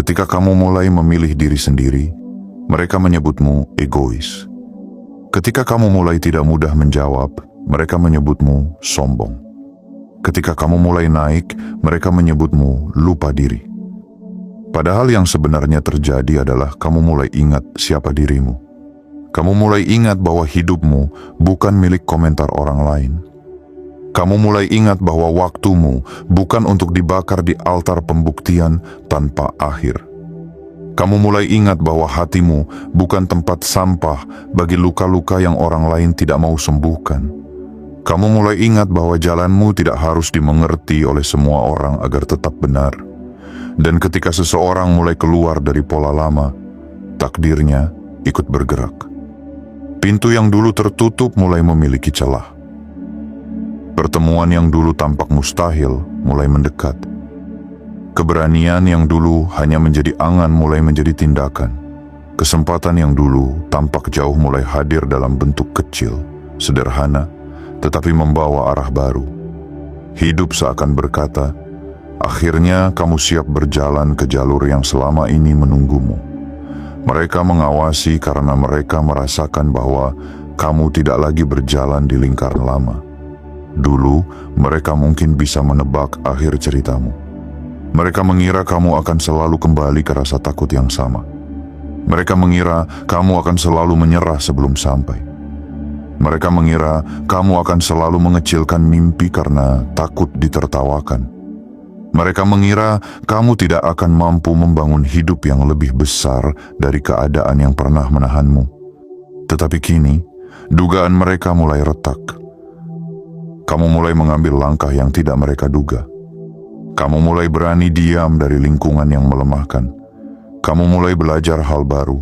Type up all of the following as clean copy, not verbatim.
Ketika kamu mulai memilih diri sendiri, mereka menyebutmu egois. Ketika kamu mulai tidak mudah menjawab, mereka menyebutmu sombong. Ketika kamu mulai naik, mereka menyebutmu lupa diri. Padahal yang sebenarnya terjadi adalah kamu mulai ingat siapa dirimu. Kamu mulai ingat bahwa hidupmu bukan milik komentar orang lain. Kamu mulai ingat bahwa waktumu bukan untuk dibakar di altar pembuktian tanpa akhir. Kamu mulai ingat bahwa hatimu bukan tempat sampah bagi luka-luka yang orang lain tidak mau sembuhkan. Kamu mulai ingat bahwa jalanmu tidak harus dimengerti oleh semua orang agar tetap benar. Dan ketika seseorang mulai keluar dari pola lama, takdirnya ikut bergerak. Pintu yang dulu tertutup mulai memiliki celah. Pertemuan yang dulu tampak mustahil mulai mendekat. Keberanian yang dulu hanya menjadi angan mulai menjadi tindakan. Kesempatan yang dulu tampak jauh mulai hadir dalam bentuk kecil, sederhana, tetapi membawa arah baru. Hidup seakan berkata, akhirnya kamu siap berjalan ke jalur yang selama ini menunggumu. Mereka mengawasi karena mereka merasakan bahwa kamu tidak lagi berjalan di lingkaran lama. Dulu, mereka mungkin bisa menebak akhir ceritamu. Mereka mengira kamu akan selalu kembali ke rasa takut yang sama. Mereka mengira kamu akan selalu menyerah sebelum sampai. Mereka mengira kamu akan selalu mengecilkan mimpi karena takut ditertawakan. Mereka mengira kamu tidak akan mampu membangun hidup yang lebih besar dari keadaan yang pernah menahanmu. Tetapi kini, dugaan mereka mulai retak. Kamu mulai mengambil langkah yang tidak mereka duga. Kamu mulai berani diam dari lingkungan yang melemahkan. Kamu mulai belajar hal baru.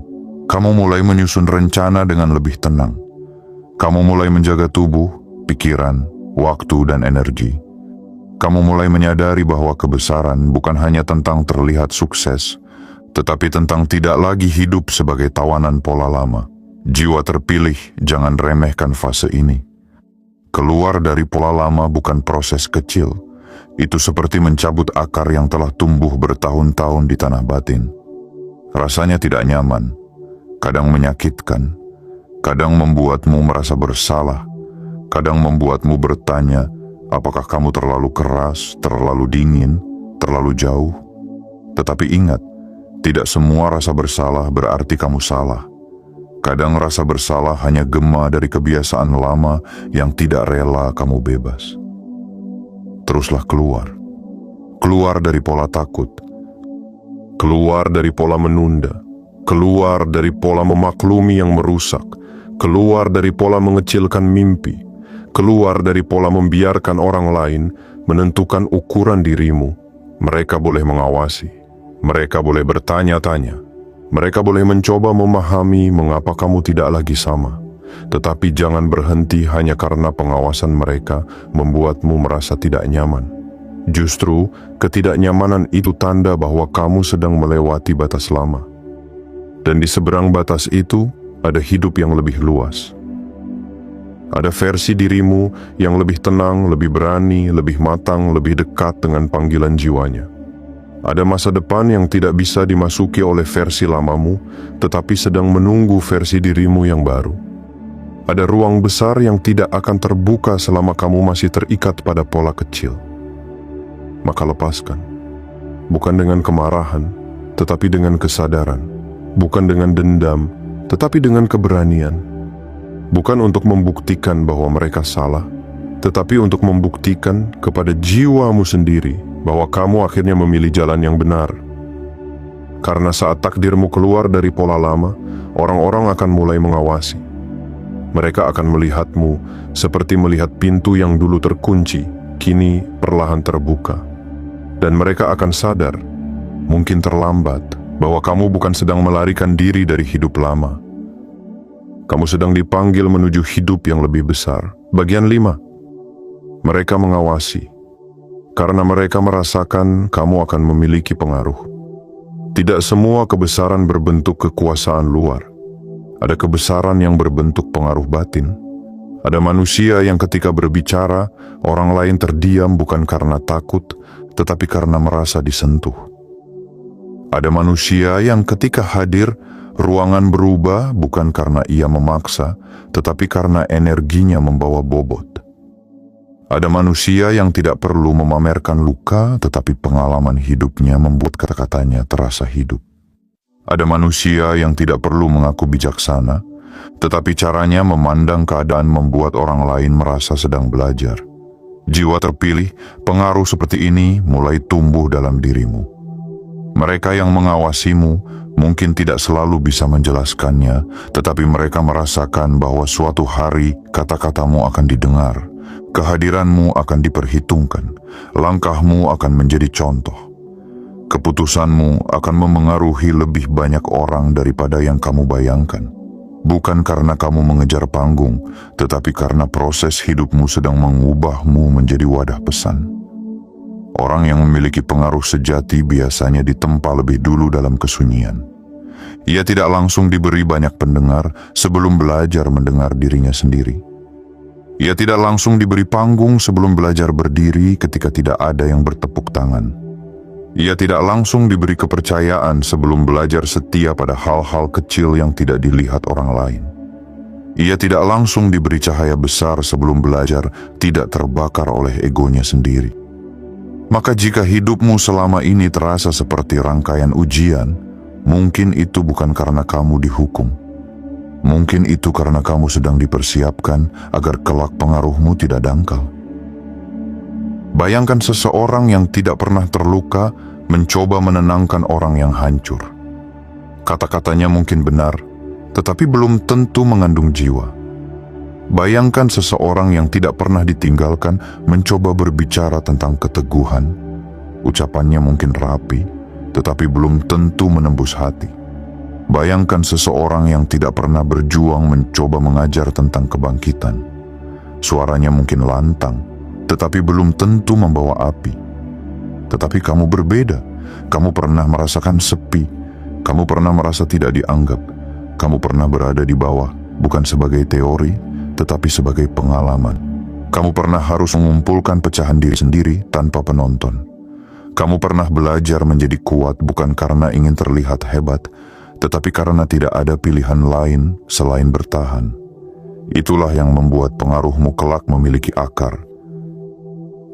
Kamu mulai menyusun rencana dengan lebih tenang. Kamu mulai menjaga tubuh, pikiran, waktu, dan energi. Kamu mulai menyadari bahwa kebesaran bukan hanya tentang terlihat sukses, tetapi tentang tidak lagi hidup sebagai tawanan pola lama. Jiwa terpilih, jangan remehkan fase ini. Keluar dari pola lama bukan proses kecil. Itu seperti mencabut akar yang telah tumbuh bertahun-tahun di tanah batin. Rasanya tidak nyaman, kadang menyakitkan, kadang membuatmu merasa bersalah, kadang membuatmu bertanya, apakah kamu terlalu keras, terlalu dingin, terlalu jauh? Tetapi ingat, tidak semua rasa bersalah berarti kamu salah. Kadang rasa bersalah hanya gema dari kebiasaan lama yang tidak rela kamu bebas. Teruslah keluar. Keluar dari pola takut. Keluar dari pola menunda. Keluar dari pola memaklumi yang merusak. Keluar dari pola mengecilkan mimpi. Keluar dari pola membiarkan orang lain menentukan ukuran dirimu. Mereka boleh mengawasi. Mereka boleh bertanya-tanya. Mereka boleh mencoba memahami mengapa kamu tidak lagi sama. Tetapi jangan berhenti hanya karena pengawasan mereka membuatmu merasa tidak nyaman. Justru, ketidaknyamanan itu tanda bahwa kamu sedang melewati batas lama. Dan di seberang batas itu, ada hidup yang lebih luas. Ada versi dirimu yang lebih tenang, lebih berani, lebih matang, lebih dekat dengan panggilan jiwanya. Ada masa depan yang tidak bisa dimasuki oleh versi lamamu, tetapi sedang menunggu versi dirimu yang baru. Ada ruang besar yang tidak akan terbuka selama kamu masih terikat pada pola kecil. Maka lepaskan. Bukan dengan kemarahan, tetapi dengan kesadaran. Bukan dengan dendam, tetapi dengan keberanian. Bukan untuk membuktikan bahwa mereka salah, tetapi untuk membuktikan kepada jiwamu sendiri bahwa kamu akhirnya memilih jalan yang benar. Karena saat takdirmu keluar dari pola lama, orang-orang akan mulai mengawasi. Mereka akan melihatmu seperti melihat pintu yang dulu terkunci, kini perlahan terbuka. Dan mereka akan sadar, mungkin terlambat, bahwa kamu bukan sedang melarikan diri dari hidup lama. Kamu sedang dipanggil menuju hidup yang lebih besar. Bagian 5. Mereka mengawasi. Karena mereka merasakan kamu akan memiliki pengaruh. Tidak semua kebesaran berbentuk kekuasaan luar. Ada kebesaran yang berbentuk pengaruh batin. Ada manusia yang ketika berbicara, orang lain terdiam bukan karena takut, tetapi karena merasa disentuh. Ada manusia yang ketika hadir, ruangan berubah bukan karena ia memaksa, tetapi karena energinya membawa bobot. Ada manusia yang tidak perlu memamerkan luka, tetapi pengalaman hidupnya membuat kata-katanya terasa hidup. Ada manusia yang tidak perlu mengaku bijaksana, tetapi caranya memandang keadaan membuat orang lain merasa sedang belajar. Jiwa terpilih, pengaruh seperti ini mulai tumbuh dalam dirimu. Mereka yang mengawasimu mungkin tidak selalu bisa menjelaskannya, tetapi mereka merasakan bahwa suatu hari kata-katamu akan didengar. Kehadiranmu akan diperhitungkan, langkahmu akan menjadi contoh. Keputusanmu akan memengaruhi lebih banyak orang daripada yang kamu bayangkan. Bukan karena kamu mengejar panggung, tetapi karena proses hidupmu sedang mengubahmu menjadi wadah pesan. Orang yang memiliki pengaruh sejati biasanya ditempa lebih dulu dalam kesunyian. Ia tidak langsung diberi banyak pendengar sebelum belajar mendengar dirinya sendiri. Ia tidak langsung diberi panggung sebelum belajar berdiri ketika tidak ada yang bertepuk tangan. Ia tidak langsung diberi kepercayaan sebelum belajar setia pada hal-hal kecil yang tidak dilihat orang lain. Ia tidak langsung diberi cahaya besar sebelum belajar tidak terbakar oleh egonya sendiri. Maka jika hidupmu selama ini terasa seperti rangkaian ujian, mungkin itu bukan karena kamu dihukum. Mungkin itu karena kamu sedang dipersiapkan agar kelak pengaruhmu tidak dangkal. Bayangkan seseorang yang tidak pernah terluka mencoba menenangkan orang yang hancur. Kata-katanya mungkin benar, tetapi belum tentu mengandung jiwa. Bayangkan seseorang yang tidak pernah ditinggalkan mencoba berbicara tentang keteguhan. Ucapannya mungkin rapi, tetapi belum tentu menembus hati. Bayangkan seseorang yang tidak pernah berjuang mencoba mengajar tentang kebangkitan. Suaranya mungkin lantang, tetapi belum tentu membawa api. Tetapi kamu berbeda. Kamu pernah merasakan sepi. Kamu pernah merasa tidak dianggap. Kamu pernah berada di bawah, bukan sebagai teori, tetapi sebagai pengalaman. Kamu pernah harus mengumpulkan pecahan diri sendiri tanpa penonton. Kamu pernah belajar menjadi kuat bukan karena ingin terlihat hebat, tetapi karena tidak ada pilihan lain selain bertahan. Itulah yang membuat pengaruhmu kelak memiliki akar.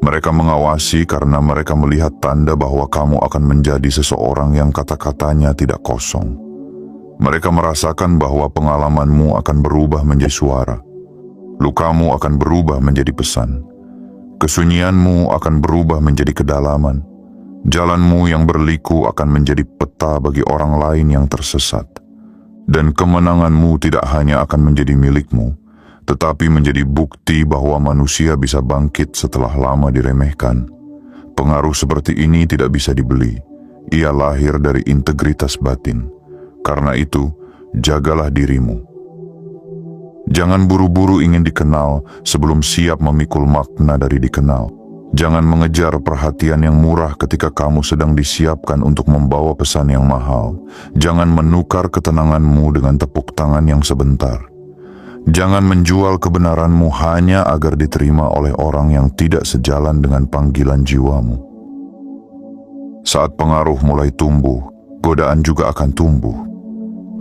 Mereka mengawasi karena mereka melihat tanda bahwa kamu akan menjadi seseorang yang kata-katanya tidak kosong. Mereka merasakan bahwa pengalamanmu akan berubah menjadi suara. Lukamu akan berubah menjadi pesan. Kesunyianmu akan berubah menjadi kedalaman. Jalanmu yang berliku akan menjadi peta bagi orang lain yang tersesat. Dan kemenanganmu tidak hanya akan menjadi milikmu, tetapi menjadi bukti bahwa manusia bisa bangkit setelah lama diremehkan. Pengaruh seperti ini tidak bisa dibeli. Ia lahir dari integritas batin. Karena itu, jagalah dirimu. Jangan buru-buru ingin dikenal sebelum siap memikul makna dari dikenal. Jangan mengejar perhatian yang murah ketika kamu sedang disiapkan untuk membawa pesan yang mahal. Jangan menukar ketenanganmu dengan tepuk tangan yang sebentar. Jangan menjual kebenaranmu hanya agar diterima oleh orang yang tidak sejalan dengan panggilan jiwamu. Saat pengaruh mulai tumbuh, godaan juga akan tumbuh.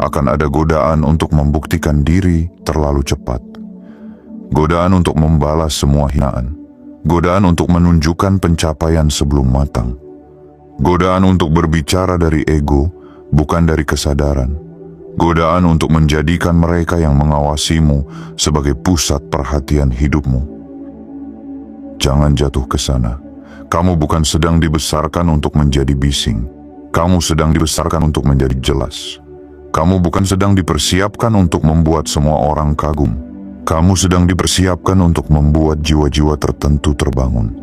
Akan ada godaan untuk membuktikan diri terlalu cepat. Godaan untuk membalas semua hinaan. Godaan untuk menunjukkan pencapaian sebelum matang. Godaan untuk berbicara dari ego, bukan dari kesadaran. Godaan untuk menjadikan mereka yang mengawasimu sebagai pusat perhatian hidupmu. Jangan jatuh ke sana. Kamu bukan sedang dibesarkan untuk menjadi bising. Kamu sedang dibesarkan untuk menjadi jelas. Kamu bukan sedang dipersiapkan untuk membuat semua orang kagum. Kamu sedang dipersiapkan untuk membuat jiwa-jiwa tertentu terbangun.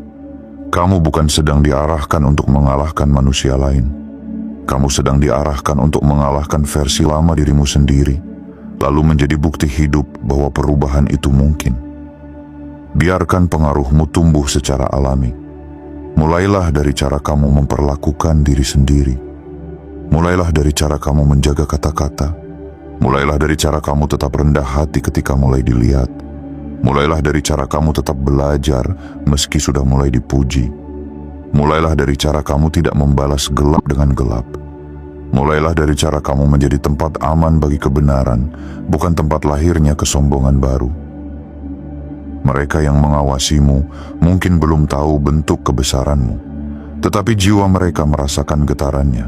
Kamu bukan sedang diarahkan untuk mengalahkan manusia lain. Kamu sedang diarahkan untuk mengalahkan versi lama dirimu sendiri, lalu menjadi bukti hidup bahwa perubahan itu mungkin. Biarkan pengaruhmu tumbuh secara alami. Mulailah dari cara kamu memperlakukan diri sendiri. Mulailah dari cara kamu menjaga kata-kata. Mulailah dari cara kamu tetap rendah hati ketika mulai dilihat. Mulailah dari cara kamu tetap belajar meski sudah mulai dipuji. Mulailah dari cara kamu tidak membalas gelap dengan gelap. Mulailah dari cara kamu menjadi tempat aman bagi kebenaran, bukan tempat lahirnya kesombongan baru. Mereka yang mengawasimu mungkin belum tahu bentuk kebesaranmu, tetapi jiwa mereka merasakan getarannya.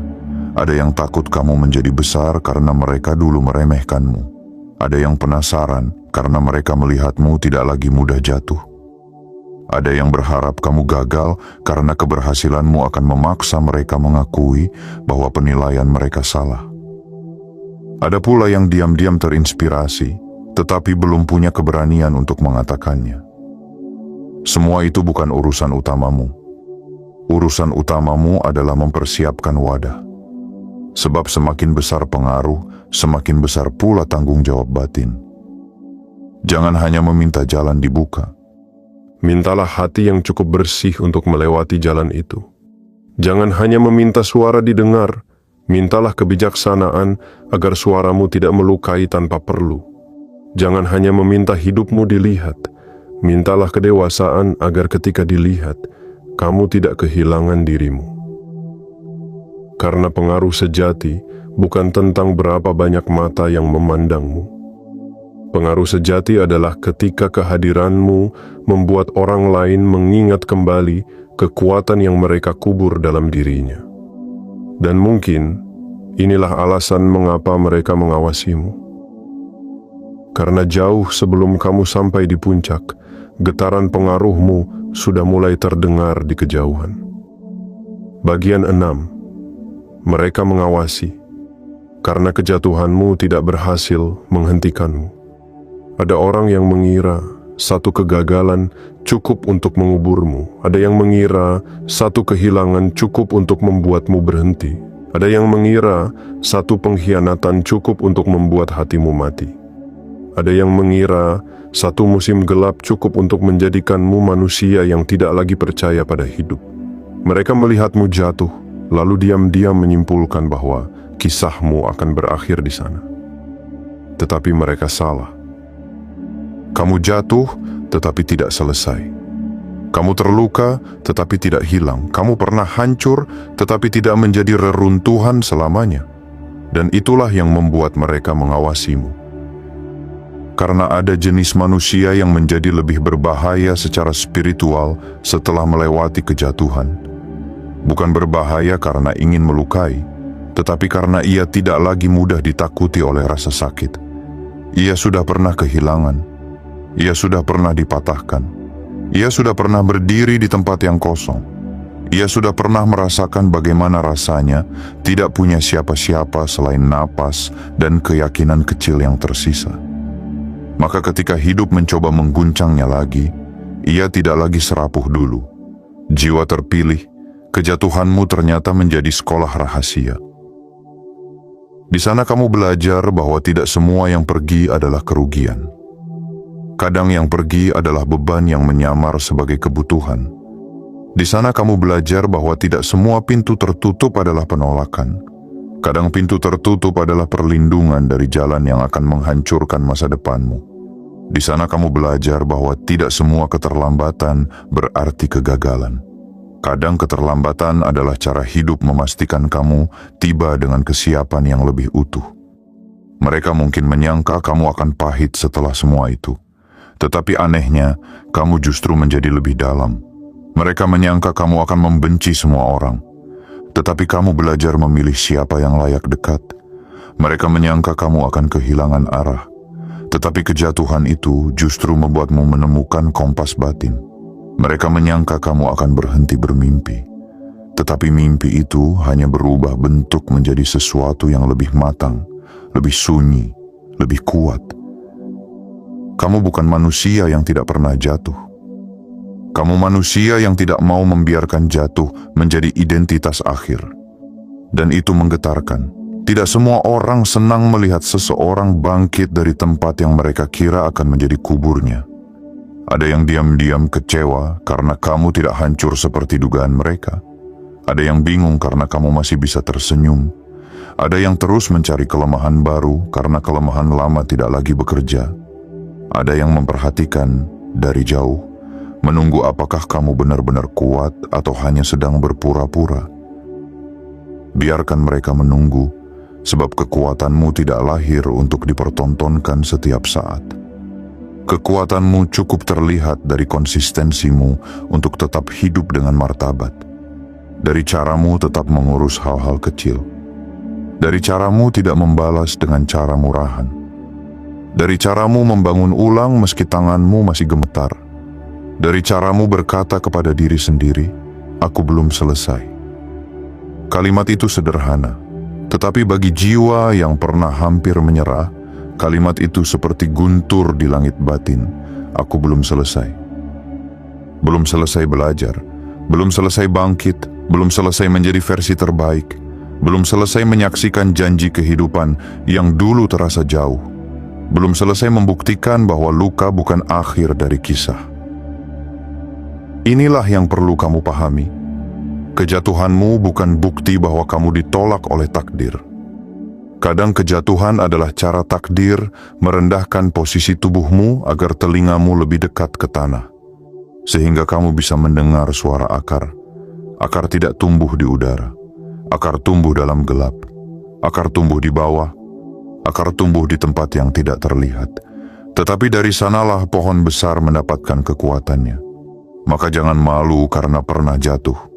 Ada yang takut kamu menjadi besar karena mereka dulu meremehkanmu. Ada yang penasaran karena mereka melihatmu tidak lagi mudah jatuh. Ada yang berharap kamu gagal karena keberhasilanmu akan memaksa mereka mengakui bahwa penilaian mereka salah. Ada pula yang diam-diam terinspirasi, tetapi belum punya keberanian untuk mengatakannya. Semua itu bukan urusan utamamu. Urusan utamamu adalah mempersiapkan wadah. Sebab semakin besar pengaruh, semakin besar pula tanggung jawab batin. Jangan hanya meminta jalan dibuka. Mintalah hati yang cukup bersih untuk melewati jalan itu. Jangan hanya meminta suara didengar, mintalah kebijaksanaan agar suaramu tidak melukai tanpa perlu. Jangan hanya meminta hidupmu dilihat, mintalah kedewasaan agar ketika dilihat, kamu tidak kehilangan dirimu. Karena pengaruh sejati bukan tentang berapa banyak mata yang memandangmu. Pengaruh sejati adalah ketika kehadiranmu membuat orang lain mengingat kembali kekuatan yang mereka kubur dalam dirinya. Dan mungkin inilah alasan mengapa mereka mengawasimu. Karena jauh sebelum kamu sampai di puncak, getaran pengaruhmu sudah mulai terdengar di kejauhan. Bagian 6. Mereka mengawasi, karena kejatuhanmu tidak berhasil menghentikanmu. Ada orang yang mengira satu kegagalan cukup untuk menguburmu. Ada yang mengira satu kehilangan cukup untuk membuatmu berhenti. Ada yang mengira satu pengkhianatan cukup untuk membuat hatimu mati. Ada yang mengira satu musim gelap cukup untuk menjadikanmu manusia yang tidak lagi percaya pada hidup. Mereka melihatmu jatuh, lalu diam-diam menyimpulkan bahwa kisahmu akan berakhir di sana. Tetapi mereka salah. Kamu jatuh, tetapi tidak selesai. Kamu terluka, tetapi tidak hilang. Kamu pernah hancur, tetapi tidak menjadi reruntuhan selamanya. Dan itulah yang membuat mereka mengawasimu. Karena ada jenis manusia yang menjadi lebih berbahaya secara spiritual setelah melewati kejatuhan. Bukan berbahaya karena ingin melukai, tetapi karena ia tidak lagi mudah ditakuti oleh rasa sakit. Ia sudah pernah kehilangan. Ia sudah pernah dipatahkan. Ia sudah pernah berdiri di tempat yang kosong. Ia sudah pernah merasakan bagaimana rasanya tidak punya siapa-siapa selain napas dan keyakinan kecil yang tersisa. Maka ketika hidup mencoba mengguncangnya lagi, ia tidak lagi serapuh dulu. Jiwa terpilih, kejatuhanmu ternyata menjadi sekolah rahasia. Di sana kamu belajar bahwa tidak semua yang pergi adalah kerugian. Kadang yang pergi adalah beban yang menyamar sebagai kebutuhan. Di sana kamu belajar bahwa tidak semua pintu tertutup adalah penolakan. Kadang pintu tertutup adalah perlindungan dari jalan yang akan menghancurkan masa depanmu. Di sana kamu belajar bahwa tidak semua keterlambatan berarti kegagalan. Kadang keterlambatan adalah cara hidup memastikan kamu tiba dengan kesiapan yang lebih utuh. Mereka mungkin menyangka kamu akan pahit setelah semua itu. Tetapi anehnya, kamu justru menjadi lebih dalam. Mereka menyangka kamu akan membenci semua orang. Tetapi kamu belajar memilih siapa yang layak dekat. Mereka menyangka kamu akan kehilangan arah. Tetapi kejatuhan itu justru membuatmu menemukan kompas batin. Mereka menyangka kamu akan berhenti bermimpi. Tetapi mimpi itu hanya berubah bentuk menjadi sesuatu yang lebih matang, lebih sunyi, lebih kuat. Kamu bukan manusia yang tidak pernah jatuh. Kamu manusia yang tidak mau membiarkan jatuh menjadi identitas akhir. Dan itu menggetarkan. Tidak semua orang senang melihat seseorang bangkit dari tempat yang mereka kira akan menjadi kuburnya. Ada yang diam-diam kecewa karena kamu tidak hancur seperti dugaan mereka. Ada yang bingung karena kamu masih bisa tersenyum. Ada yang terus mencari kelemahan baru karena kelemahan lama tidak lagi bekerja. Ada yang memperhatikan dari jauh, menunggu apakah kamu benar-benar kuat atau hanya sedang berpura-pura. Biarkan mereka menunggu, sebab kekuatanmu tidak lahir untuk dipertontonkan setiap saat. Kekuatanmu cukup terlihat dari konsistensimu untuk tetap hidup dengan martabat, dari caramu tetap mengurus hal-hal kecil, dari caramu tidak membalas dengan cara murahan, dari caramu membangun ulang meski tanganmu masih gemetar, dari caramu berkata kepada diri sendiri, "Aku belum selesai." Kalimat itu sederhana, tetapi bagi jiwa yang pernah hampir menyerah, kalimat itu seperti guntur di langit batin. Aku belum selesai. Belum selesai belajar, belum selesai bangkit, belum selesai menjadi versi terbaik, belum selesai menyaksikan janji kehidupan yang dulu terasa jauh, belum selesai membuktikan bahwa luka bukan akhir dari kisah. Inilah yang perlu kamu pahami. Kejatuhanmu bukan bukti bahwa kamu ditolak oleh takdir. Kadang kejatuhan adalah cara takdir merendahkan posisi tubuhmu agar telingamu lebih dekat ke tanah, sehingga kamu bisa mendengar suara akar. Akar tidak tumbuh di udara, akar tumbuh dalam gelap, akar tumbuh di bawah, akar tumbuh di tempat yang tidak terlihat. Tetapi dari sanalah pohon besar mendapatkan kekuatannya. Maka jangan malu karena pernah jatuh.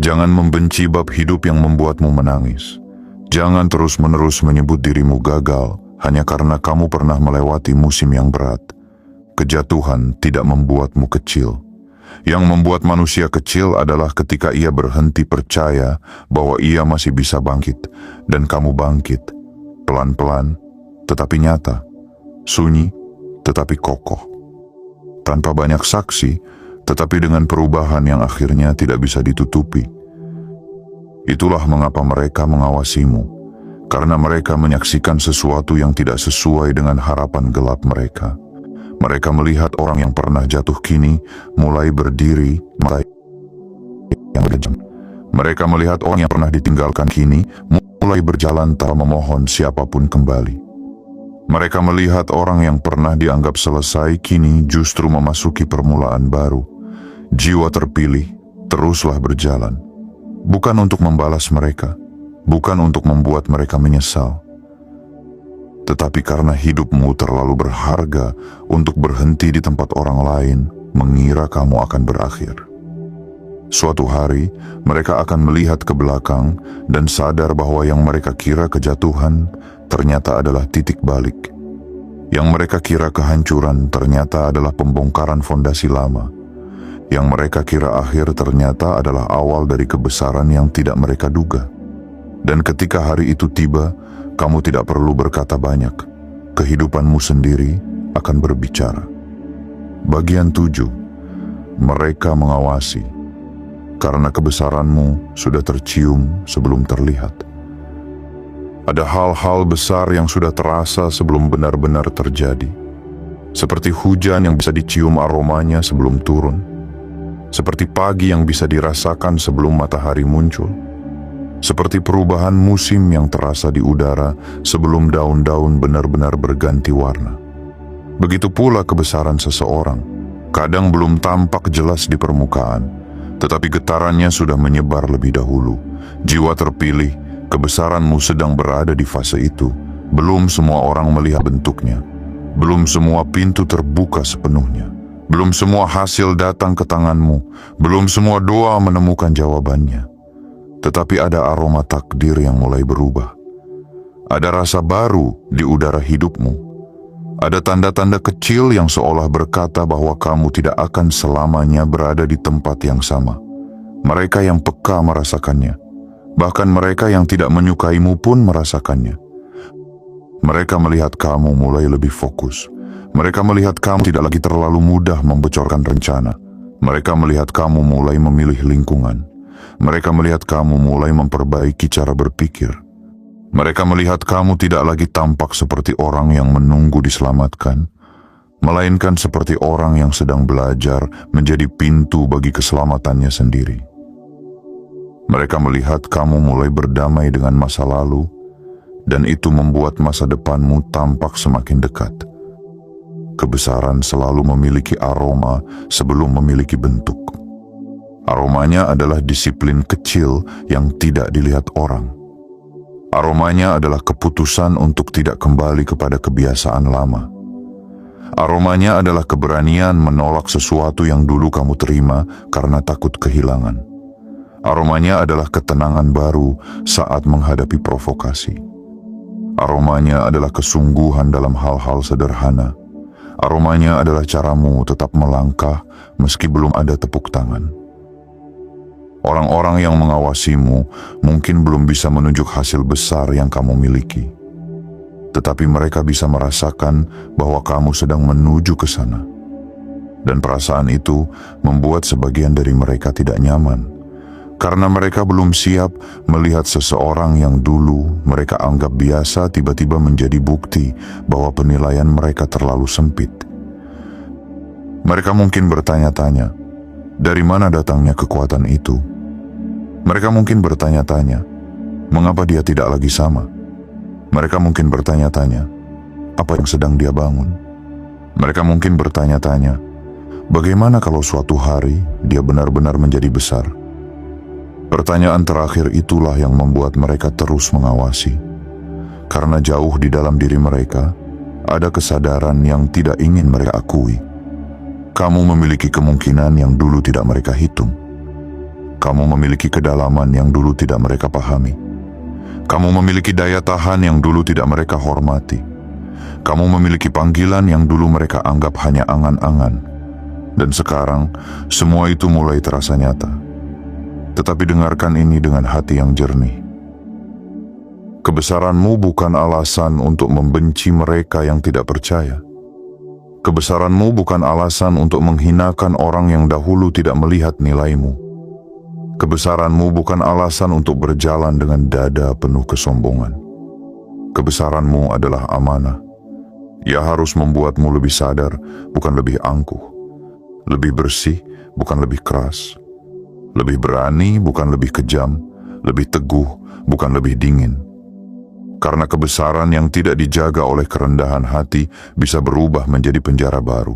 Jangan membenci bab hidup yang membuatmu menangis. Jangan terus-menerus menyebut dirimu gagal hanya karena kamu pernah melewati musim yang berat. Kejatuhan tidak membuatmu kecil. Yang membuat manusia kecil adalah ketika ia berhenti percaya bahwa ia masih bisa bangkit, dan kamu bangkit. Pelan-pelan, tetapi nyata. Sunyi, tetapi kokoh. Tanpa banyak saksi, tetapi dengan perubahan yang akhirnya tidak bisa ditutupi. Itulah mengapa mereka mengawasimu, karena mereka menyaksikan sesuatu yang tidak sesuai dengan harapan gelap mereka. Mereka melihat orang yang pernah jatuh kini mulai berdiri, yang kejam. Mereka melihat orang yang pernah ditinggalkan kini mulai berjalan tanpa memohon siapapun kembali. Mereka melihat orang yang pernah dianggap selesai kini justru memasuki permulaan baru. Jiwa terpilih teruslah berjalan, bukan untuk membalas mereka, bukan untuk membuat mereka menyesal, tetapi karena hidupmu terlalu berharga untuk berhenti di tempat orang lain mengira kamu akan berakhir. Suatu hari, mereka akan melihat ke belakang dan sadar bahwa yang mereka kira kejatuhan ternyata adalah titik balik. Yang mereka kira kehancuran ternyata adalah pembongkaran fondasi lama. Yang mereka kira akhir ternyata adalah awal dari kebesaran yang tidak mereka duga. Dan ketika hari itu tiba, kamu tidak perlu berkata banyak. Kehidupanmu sendiri akan berbicara. Bagian 7. Mereka mengawasi. Karena kebesaranmu sudah tercium sebelum terlihat. Ada hal-hal besar yang sudah terasa sebelum benar-benar terjadi. Seperti hujan yang bisa dicium aromanya sebelum turun. Seperti pagi yang bisa dirasakan sebelum matahari muncul. Seperti perubahan musim yang terasa di udara sebelum daun-daun benar-benar berganti warna. Begitu pula kebesaran seseorang. Kadang belum tampak jelas di permukaan, tetapi getarannya sudah menyebar lebih dahulu. Jiwa terpilih, kebesaranmu sedang berada di fase itu. Belum semua orang melihat bentuknya. Belum semua pintu terbuka sepenuhnya. Belum semua hasil datang ke tanganmu, belum semua doa menemukan jawabannya. Tetapi ada aroma takdir yang mulai berubah. Ada rasa baru di udara hidupmu. Ada tanda-tanda kecil yang seolah berkata bahwa kamu tidak akan selamanya berada di tempat yang sama. Mereka yang peka merasakannya. Bahkan mereka yang tidak menyukaimu pun merasakannya. Mereka melihat kamu mulai lebih fokus. Mereka melihat kamu tidak lagi terlalu mudah membocorkan rencana. Mereka melihat kamu mulai memilih lingkungan. Mereka melihat kamu mulai memperbaiki cara berpikir. Mereka melihat kamu tidak lagi tampak seperti orang yang menunggu diselamatkan, melainkan seperti orang yang sedang belajar menjadi pintu bagi keselamatannya sendiri. Mereka melihat kamu mulai berdamai dengan masa lalu, dan itu membuat masa depanmu tampak semakin dekat. Kebesaran selalu memiliki aroma sebelum memiliki bentuk. Aromanya adalah disiplin kecil yang tidak dilihat orang. Aromanya adalah keputusan untuk tidak kembali kepada kebiasaan lama. Aromanya adalah keberanian menolak sesuatu yang dulu kamu terima karena takut kehilangan. Aromanya adalah ketenangan baru saat menghadapi provokasi. Aromanya adalah kesungguhan dalam hal-hal sederhana. Aromanya adalah caramu tetap melangkah meski belum ada tepuk tangan. Orang-orang yang mengawasimu mungkin belum bisa menunjuk hasil besar yang kamu miliki. Tetapi mereka bisa merasakan bahwa kamu sedang menuju ke sana. Dan perasaan itu membuat sebagian dari mereka tidak nyaman. Karena mereka belum siap melihat seseorang yang dulu mereka anggap biasa tiba-tiba menjadi bukti bahwa penilaian mereka terlalu sempit. Mereka mungkin bertanya-tanya, dari mana datangnya kekuatan itu? Mereka mungkin bertanya-tanya, mengapa dia tidak lagi sama? Mereka mungkin bertanya-tanya, apa yang sedang dia bangun? Mereka mungkin bertanya-tanya, bagaimana kalau suatu hari dia benar-benar menjadi besar? Pertanyaan terakhir itulah yang membuat mereka terus mengawasi. Karena jauh di dalam diri mereka, ada kesadaran yang tidak ingin mereka akui. Kamu memiliki kemungkinan yang dulu tidak mereka hitung. Kamu memiliki kedalaman yang dulu tidak mereka pahami. Kamu memiliki daya tahan yang dulu tidak mereka hormati. Kamu memiliki panggilan yang dulu mereka anggap hanya angan-angan. Dan sekarang, semua itu mulai terasa nyata. Tetapi dengarkan ini dengan hati yang jernih. Kebesaranmu bukan alasan untuk membenci mereka yang tidak percaya. Kebesaranmu bukan alasan untuk menghinakan orang yang dahulu tidak melihat nilaimu. Kebesaranmu bukan alasan untuk berjalan dengan dada penuh kesombongan. Kebesaranmu adalah amanah. Ia harus membuatmu lebih sadar, bukan lebih angkuh. Lebih bersih, bukan lebih keras. Lebih berani, bukan lebih kejam. Lebih teguh, bukan lebih dingin. Karena kebesaran yang tidak dijaga oleh kerendahan hati bisa berubah menjadi penjara baru.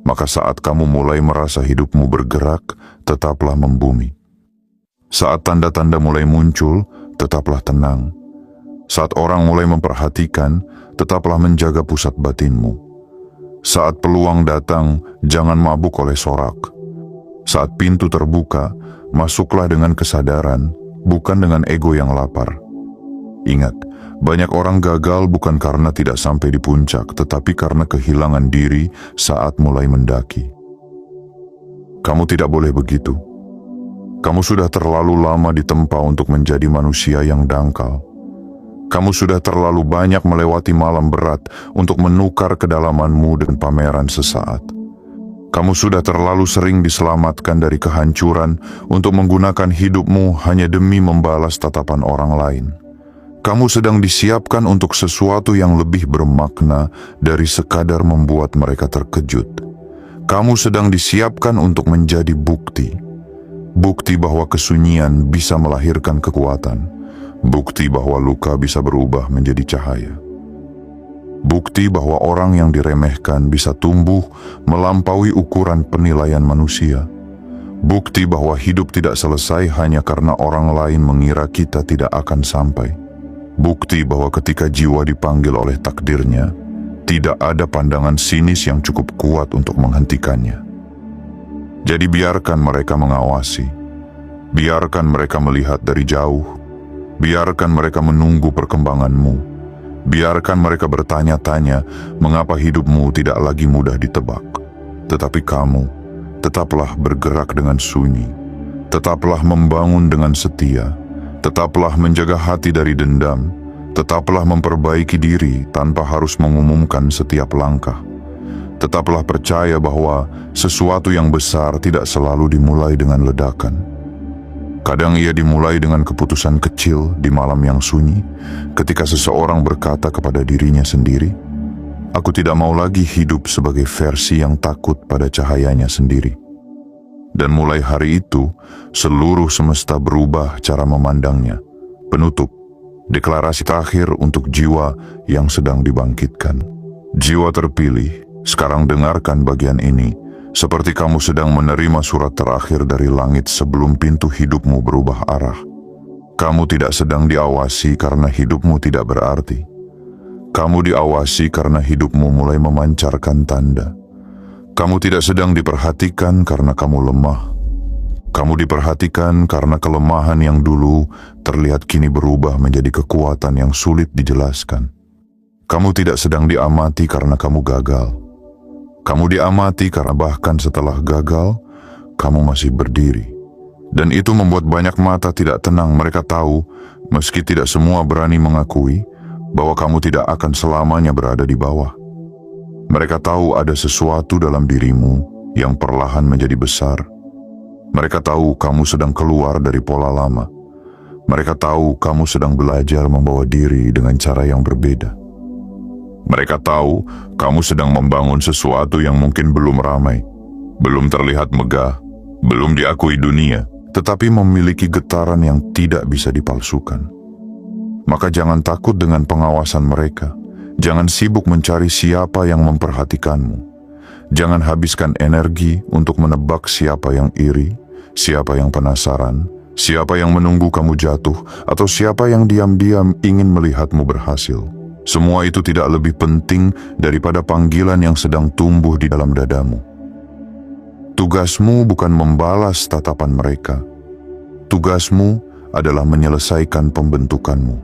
Maka saat kamu mulai merasa hidupmu bergerak, tetaplah membumi. Saat tanda-tanda mulai muncul, tetaplah tenang. Saat orang mulai memperhatikan, tetaplah menjaga pusat batinmu. Saat peluang datang, jangan mabuk oleh sorak. Saat pintu terbuka, masuklah dengan kesadaran, bukan dengan ego yang lapar. Ingat, banyak orang gagal bukan karena tidak sampai di puncak, tetapi karena kehilangan diri saat mulai mendaki. Kamu tidak boleh begitu. Kamu sudah terlalu lama ditempa untuk menjadi manusia yang dangkal. Kamu sudah terlalu banyak melewati malam berat untuk menukar kedalamanmu dengan pameran sesaat. Kamu sudah terlalu sering diselamatkan dari kehancuran untuk menggunakan hidupmu hanya demi membalas tatapan orang lain. Kamu sedang disiapkan untuk sesuatu yang lebih bermakna dari sekadar membuat mereka terkejut. Kamu sedang disiapkan untuk menjadi bukti. Bukti bahwa kesunyian bisa melahirkan kekuatan. Bukti bahwa luka bisa berubah menjadi cahaya. Bukti bahwa orang yang diremehkan bisa tumbuh melampaui ukuran penilaian manusia. Bukti bahwa hidup tidak selesai hanya karena orang lain mengira kita tidak akan sampai. Bukti bahwa ketika jiwa dipanggil oleh takdirnya, tidak ada pandangan sinis yang cukup kuat untuk menghentikannya. Jadi biarkan mereka mengawasi, biarkan mereka melihat dari jauh, biarkan mereka menunggu perkembanganmu, biarkan mereka bertanya-tanya mengapa hidupmu tidak lagi mudah ditebak. Tetapi kamu, tetaplah bergerak dengan sunyi, tetaplah membangun dengan setia, tetaplah menjaga hati dari dendam, tetaplah memperbaiki diri tanpa harus mengumumkan setiap langkah. Tetaplah percaya bahwa sesuatu yang besar tidak selalu dimulai dengan ledakan. Kadang ia dimulai dengan keputusan kecil di malam yang sunyi, ketika seseorang berkata kepada dirinya sendiri, "Aku tidak mau lagi hidup sebagai versi yang takut pada cahayanya sendiri." Dan mulai hari itu, seluruh semesta berubah cara memandangnya. Penutup, deklarasi terakhir untuk jiwa yang sedang dibangkitkan. Jiwa terpilih, sekarang dengarkan bagian ini, Seperti kamu sedang menerima surat terakhir dari langit sebelum pintu hidupmu berubah arah. Kamu tidak sedang diawasi karena hidupmu tidak berarti. Kamu diawasi karena hidupmu mulai memancarkan tanda. Kamu tidak sedang diperhatikan karena kamu lemah. Kamu diperhatikan karena kelemahan yang dulu terlihat kini berubah menjadi kekuatan yang sulit dijelaskan. Kamu tidak sedang diamati karena kamu gagal. Kamu diamati karena bahkan setelah gagal, kamu masih berdiri. Dan itu membuat banyak mata tidak tenang. Mereka tahu, meski tidak semua berani mengakui, bahwa kamu tidak akan selamanya berada di bawah. Mereka tahu ada sesuatu dalam dirimu yang perlahan menjadi besar. Mereka tahu kamu sedang keluar dari pola lama. Mereka tahu kamu sedang belajar membawa diri dengan cara yang berbeda. Mereka tahu kamu sedang membangun sesuatu yang mungkin belum ramai, belum terlihat megah, belum diakui dunia, tetapi memiliki getaran yang tidak bisa dipalsukan. Maka jangan takut dengan pengawasan mereka. Jangan sibuk mencari siapa yang memperhatikanmu. Jangan habiskan energi untuk menebak siapa yang iri, siapa yang penasaran, siapa yang menunggu kamu jatuh, atau siapa yang diam-diam ingin melihatmu berhasil. Semua itu tidak lebih penting daripada panggilan yang sedang tumbuh di dalam dadamu. Tugasmu bukan membalas tatapan mereka. Tugasmu adalah menyelesaikan pembentukanmu.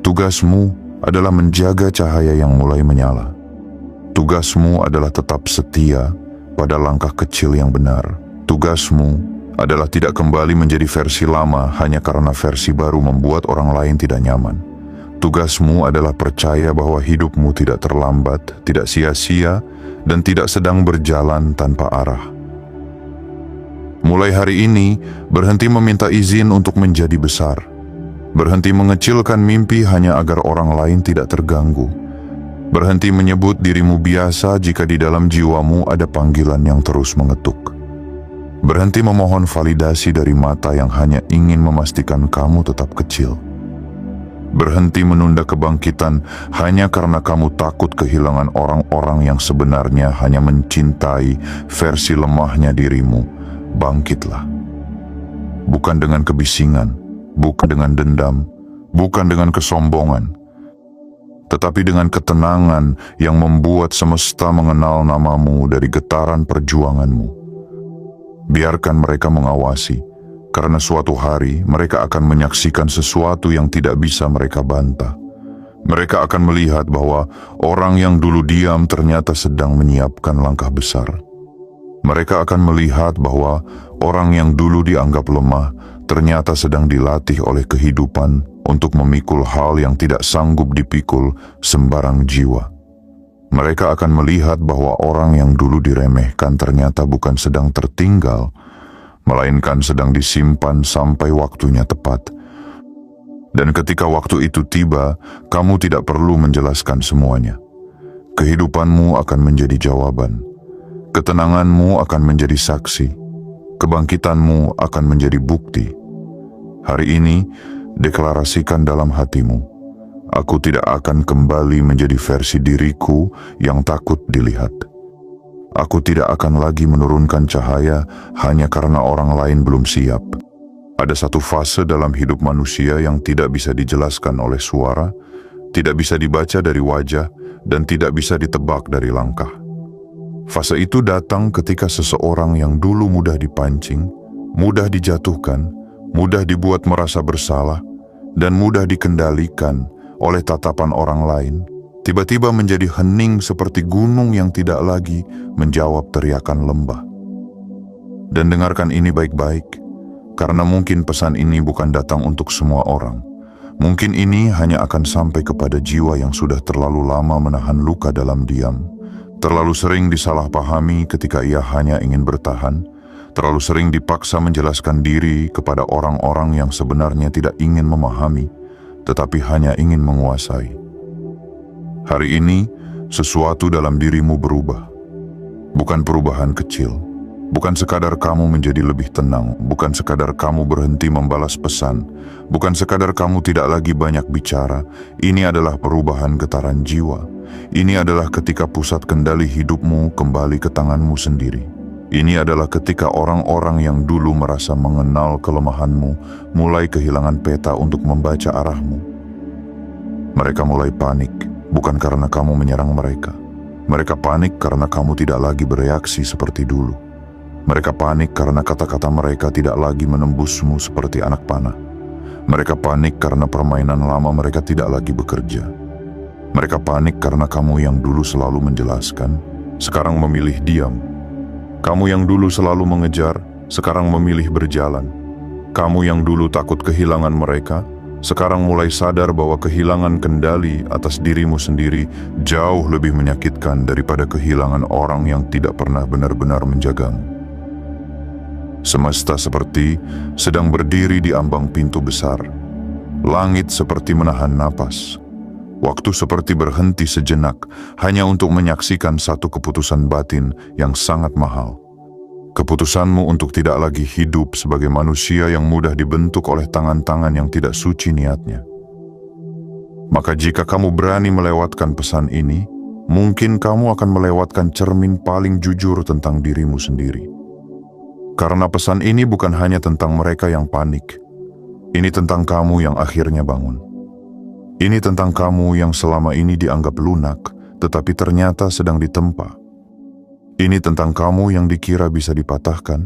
Tugasmu adalah menjaga cahaya yang mulai menyala. Tugasmu adalah tetap setia pada langkah kecil yang benar. Tugasmu adalah tidak kembali menjadi versi lama hanya karena versi baru membuat orang lain tidak nyaman. Tugasmu adalah percaya bahwa hidupmu tidak terlambat, tidak sia-sia, dan tidak sedang berjalan tanpa arah. Mulai hari ini, berhenti meminta izin untuk menjadi besar. Berhenti mengecilkan mimpi hanya agar orang lain tidak terganggu. Berhenti menyebut dirimu biasa jika di dalam jiwamu ada panggilan yang terus mengetuk. Berhenti memohon validasi dari mata yang hanya ingin memastikan kamu tetap kecil. Berhenti menunda kebangkitan hanya karena kamu takut kehilangan orang-orang yang sebenarnya hanya mencintai versi lemahnya dirimu. Bangkitlah. Bukan dengan kebisingan, bukan dengan dendam, bukan dengan kesombongan, tetapi dengan ketenangan yang membuat semesta mengenal namamu dari getaran perjuanganmu. Biarkan mereka mengawasi. Karena suatu hari mereka akan menyaksikan sesuatu yang tidak bisa mereka bantah. Mereka akan melihat bahwa orang yang dulu diam ternyata sedang menyiapkan langkah besar. Mereka akan melihat bahwa orang yang dulu dianggap lemah ternyata sedang dilatih oleh kehidupan untuk memikul hal yang tidak sanggup dipikul sembarang jiwa. Mereka akan melihat bahwa orang yang dulu diremehkan ternyata bukan sedang tertinggal, melainkan sedang disimpan sampai waktunya tepat. Dan ketika waktu itu tiba, kamu tidak perlu menjelaskan semuanya. Kehidupanmu akan menjadi jawaban. Ketenanganmu akan menjadi saksi. Kebangkitanmu akan menjadi bukti. Hari ini, deklarasikan dalam hatimu, aku tidak akan kembali menjadi versi diriku yang takut dilihat. Aku tidak akan lagi menurunkan cahaya hanya karena orang lain belum siap. Ada satu fase dalam hidup manusia yang tidak bisa dijelaskan oleh suara, tidak bisa dibaca dari wajah, dan tidak bisa ditebak dari langkah. Fase itu datang ketika seseorang yang dulu mudah dipancing, mudah dijatuhkan, mudah dibuat merasa bersalah, dan mudah dikendalikan oleh tatapan orang lain, tiba-tiba menjadi hening seperti gunung yang tidak lagi menjawab teriakan lembah. Dan dengarkan ini baik-baik, karena mungkin pesan ini bukan datang untuk semua orang. Mungkin ini hanya akan sampai kepada jiwa yang sudah terlalu lama menahan luka dalam diam, terlalu sering disalahpahami ketika ia hanya ingin bertahan, terlalu sering dipaksa menjelaskan diri kepada orang-orang yang sebenarnya tidak ingin memahami, tetapi hanya ingin menguasai. Hari ini, sesuatu dalam dirimu berubah. Bukan perubahan kecil. Bukan sekadar kamu menjadi lebih tenang. Bukan sekadar kamu berhenti membalas pesan. Bukan sekadar kamu tidak lagi banyak bicara. Ini adalah perubahan getaran jiwa. Ini adalah ketika pusat kendali hidupmu kembali ke tanganmu sendiri. Ini adalah ketika orang-orang yang dulu merasa mengenal kelemahanmu mulai kehilangan peta untuk membaca arahmu. Mereka mulai panik, bukan karena kamu menyerang mereka. Mereka panik karena kamu tidak lagi bereaksi seperti dulu. Mereka panik karena kata-kata mereka tidak lagi menembusmu seperti anak panah. Mereka panik karena permainan lama mereka tidak lagi bekerja. Mereka panik karena kamu yang dulu selalu menjelaskan, sekarang memilih diam. Kamu yang dulu selalu mengejar, sekarang memilih berjalan. Kamu yang dulu takut kehilangan mereka, sekarang mulai sadar bahwa kehilangan kendali atas dirimu sendiri jauh lebih menyakitkan daripada kehilangan orang yang tidak pernah benar-benar menjagamu. Semesta seperti sedang berdiri di ambang pintu besar. Langit seperti menahan napas. Waktu seperti berhenti sejenak hanya untuk menyaksikan satu keputusan batin yang sangat mahal. Keputusanmu untuk tidak lagi hidup sebagai manusia yang mudah dibentuk oleh tangan-tangan yang tidak suci niatnya. Maka jika kamu berani melewatkan pesan ini, mungkin kamu akan melewatkan cermin paling jujur tentang dirimu sendiri. Karena pesan ini bukan hanya tentang mereka yang panik. Ini tentang kamu yang akhirnya bangun. Ini tentang kamu yang selama ini dianggap lunak, tetapi ternyata sedang ditempa. Ini tentang kamu yang dikira bisa dipatahkan,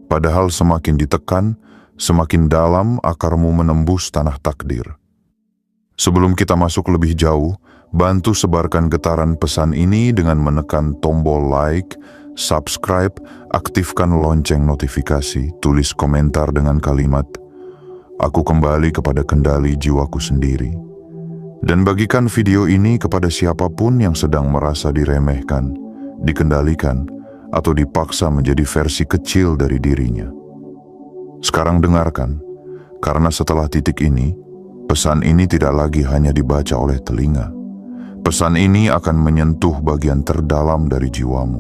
padahal semakin ditekan, semakin dalam akarmu menembus tanah takdir. Sebelum kita masuk lebih jauh, bantu sebarkan getaran pesan ini dengan menekan tombol like, subscribe, aktifkan lonceng notifikasi, tulis komentar dengan kalimat, "Aku kembali kepada kendali jiwaku sendiri." Dan bagikan video ini kepada siapapun yang sedang merasa diremehkan, dikendalikan, atau dipaksa menjadi versi kecil dari dirinya. Sekarang dengarkan, karena setelah titik ini, pesan ini tidak lagi hanya dibaca oleh telinga. Pesan ini akan menyentuh bagian terdalam dari jiwamu.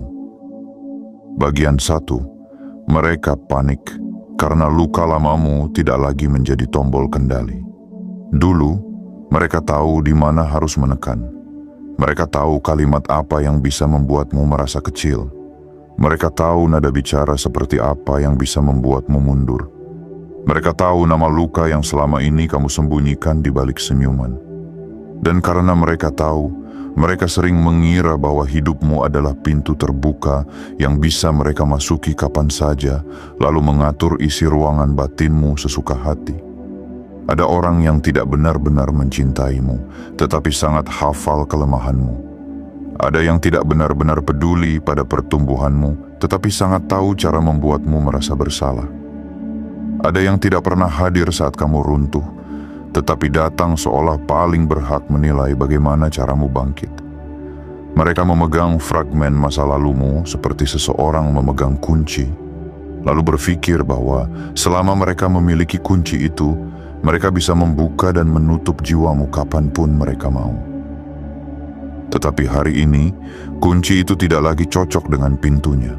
Bagian 1, mereka panik karena luka lamamu tidak lagi menjadi tombol kendali. Dulu, mereka tahu di mana harus menekan. Mereka tahu kalimat apa yang bisa membuatmu merasa kecil. Mereka tahu nada bicara seperti apa yang bisa membuatmu mundur. Mereka tahu nama luka yang selama ini kamu sembunyikan di balik senyuman. Dan karena mereka tahu, mereka sering mengira bahwa hidupmu adalah pintu terbuka yang bisa mereka masuki kapan saja, lalu mengatur isi ruangan batinmu sesuka hati. Ada orang yang tidak benar-benar mencintaimu, tetapi sangat hafal kelemahanmu. Ada yang tidak benar-benar peduli pada pertumbuhanmu, tetapi sangat tahu cara membuatmu merasa bersalah. Ada yang tidak pernah hadir saat kamu runtuh, tetapi datang seolah paling berhak menilai bagaimana caramu bangkit. Mereka memegang fragmen masa lalumu seperti seseorang memegang kunci, lalu berpikir bahwa selama mereka memiliki kunci itu, mereka bisa membuka dan menutup jiwamu kapanpun mereka mau. Tetapi hari ini, kunci itu tidak lagi cocok dengan pintunya.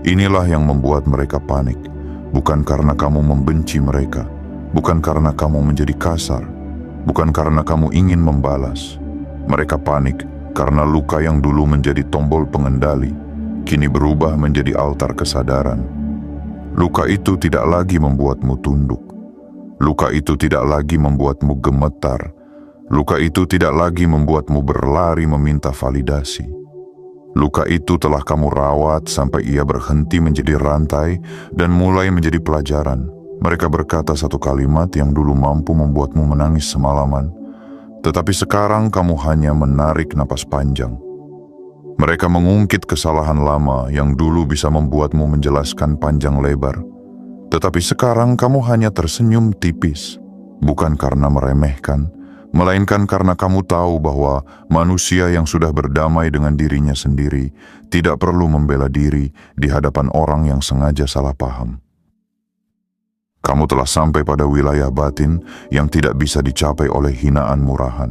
Inilah yang membuat mereka panik, bukan karena kamu membenci mereka, bukan karena kamu menjadi kasar, bukan karena kamu ingin membalas. Mereka panik karena luka yang dulu menjadi tombol pengendali, kini berubah menjadi altar kesadaran. Luka itu tidak lagi membuatmu tunduk. Luka itu tidak lagi membuatmu gemetar. Luka itu tidak lagi membuatmu berlari meminta validasi. Luka itu telah kamu rawat sampai ia berhenti menjadi rantai dan mulai menjadi pelajaran. Mereka berkata satu kalimat yang dulu mampu membuatmu menangis semalaman, tetapi sekarang kamu hanya menarik napas panjang. Mereka mengungkit kesalahan lama yang dulu bisa membuatmu menjelaskan panjang lebar. Tetapi sekarang kamu hanya tersenyum tipis, bukan karena meremehkan, melainkan karena kamu tahu bahwa manusia yang sudah berdamai dengan dirinya sendiri tidak perlu membela diri di hadapan orang yang sengaja salah paham. Kamu telah sampai pada wilayah batin yang tidak bisa dicapai oleh hinaan murahan.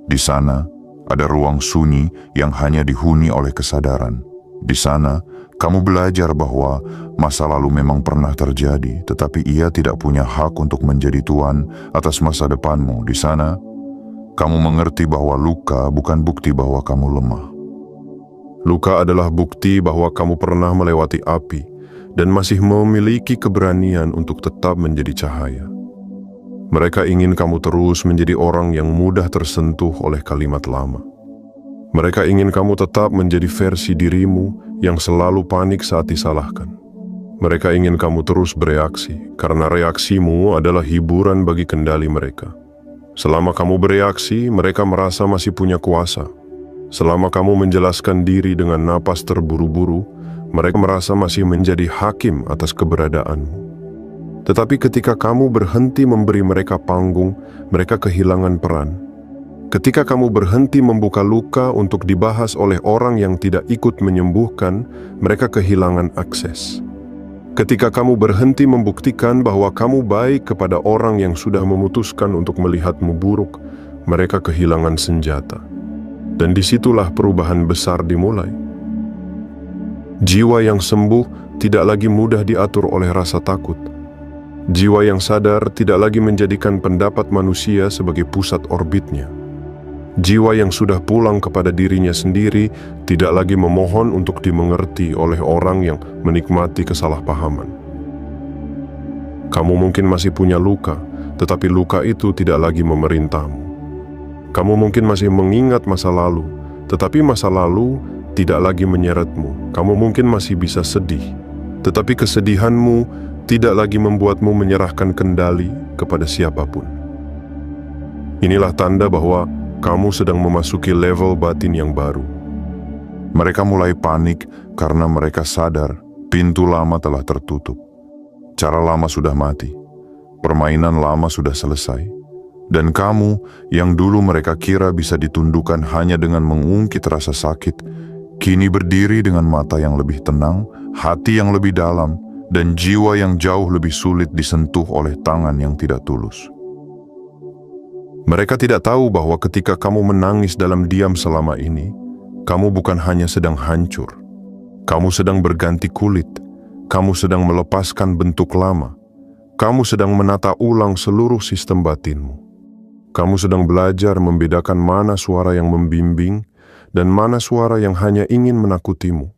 Di sana, ada ruang sunyi yang hanya dihuni oleh kesadaran. Di sana, kamu belajar bahwa masa lalu memang pernah terjadi, tetapi ia tidak punya hak untuk menjadi tuan atas masa depanmu. Di sana, Kamu mengerti bahwa luka bukan bukti bahwa kamu lemah. Luka adalah bukti bahwa kamu pernah melewati api dan masih memiliki keberanian untuk tetap menjadi cahaya. Mereka ingin kamu terus menjadi orang yang mudah tersentuh oleh kalimat lama. Mereka ingin kamu tetap menjadi versi dirimu yang selalu panik saat disalahkan. Mereka ingin kamu terus bereaksi, karena reaksimu adalah hiburan bagi kendali mereka. Selama kamu bereaksi, mereka merasa masih punya kuasa. Selama kamu menjelaskan diri dengan napas terburu-buru, mereka merasa masih menjadi hakim atas keberadaanmu. Tetapi ketika kamu berhenti memberi mereka panggung, mereka kehilangan peran. Ketika kamu berhenti membuka luka untuk dibahas oleh orang yang tidak ikut menyembuhkan, mereka kehilangan akses. Ketika kamu berhenti membuktikan bahwa kamu baik kepada orang yang sudah memutuskan untuk melihatmu buruk, mereka kehilangan senjata. Dan disitulah perubahan besar dimulai. Jiwa yang sembuh tidak lagi mudah diatur oleh rasa takut. Jiwa yang sadar tidak lagi menjadikan pendapat manusia sebagai pusat orbitnya. Jiwa yang sudah pulang kepada dirinya sendiri tidak lagi memohon untuk dimengerti oleh orang yang menikmati kesalahpahaman. Kamu mungkin masih punya luka, tetapi luka itu tidak lagi memerintahmu. Kamu mungkin masih mengingat masa lalu, tetapi masa lalu tidak lagi menyeretmu. Kamu mungkin masih bisa sedih, tetapi kesedihanmu tidak lagi membuatmu menyerahkan kendali kepada siapapun. Inilah tanda bahwa kamu sedang memasuki level batin yang baru. Mereka mulai panik karena mereka sadar pintu lama telah tertutup. Cara lama sudah mati. Permainan lama sudah selesai. Dan kamu yang dulu mereka kira bisa ditundukkan hanya dengan mengungkit rasa sakit, kini berdiri dengan mata yang lebih tenang, hati yang lebih dalam, dan jiwa yang jauh lebih sulit disentuh oleh tangan yang tidak tulus. Mereka tidak tahu bahwa ketika kamu menangis dalam diam selama ini, kamu bukan hanya sedang hancur. Kamu sedang berganti kulit. Kamu sedang melepaskan bentuk lama. Kamu sedang menata ulang seluruh sistem batinmu. Kamu sedang belajar membedakan mana suara yang membimbing dan mana suara yang hanya ingin menakutimu.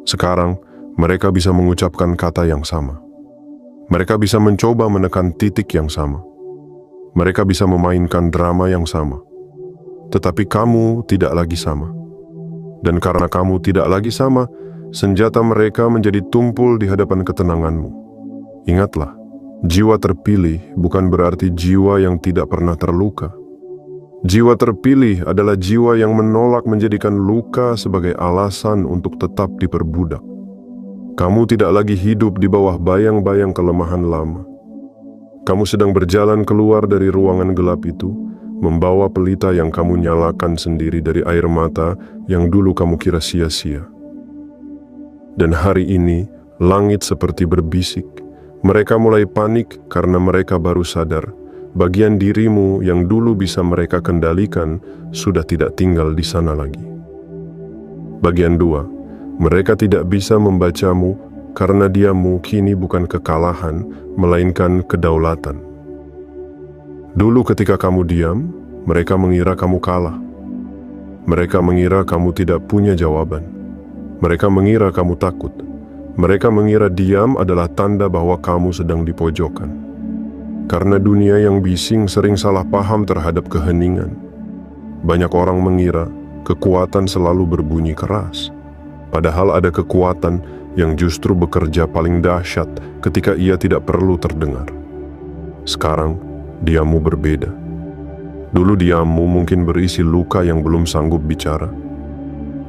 Sekarang, mereka bisa mengucapkan kata yang sama. Mereka bisa mencoba menekan titik yang sama. Mereka bisa memainkan drama yang sama. Tetapi kamu tidak lagi sama. Dan karena kamu tidak lagi sama, senjata mereka menjadi tumpul di hadapan ketenanganmu. Ingatlah, jiwa terpilih bukan berarti jiwa yang tidak pernah terluka. Jiwa terpilih adalah jiwa yang menolak menjadikan luka sebagai alasan untuk tetap diperbudak. Kamu tidak lagi hidup di bawah bayang-bayang kelemahan lama. Kamu sedang berjalan keluar dari ruangan gelap itu, membawa pelita yang kamu nyalakan sendiri dari air mata yang dulu kamu kira sia-sia. Dan hari ini, langit seperti berbisik. Mereka mulai panik karena mereka baru sadar, bagian dirimu yang dulu bisa mereka kendalikan sudah tidak tinggal di sana lagi. Bagian 2. Mereka tidak bisa membacamu karena diammu kini bukan kekalahan, melainkan kedaulatan. Dulu ketika kamu diam, mereka mengira kamu kalah. Mereka mengira kamu tidak punya jawaban. Mereka mengira kamu takut. Mereka mengira diam adalah tanda bahwa kamu sedang dipojokkan. Karena dunia yang bising sering salah paham terhadap keheningan. Banyak orang mengira kekuatan selalu berbunyi keras. Padahal ada kekuatan yang justru bekerja paling dahsyat ketika ia tidak perlu terdengar. Sekarang, diammu berbeda. Dulu diammu mungkin berisi luka yang belum sanggup bicara.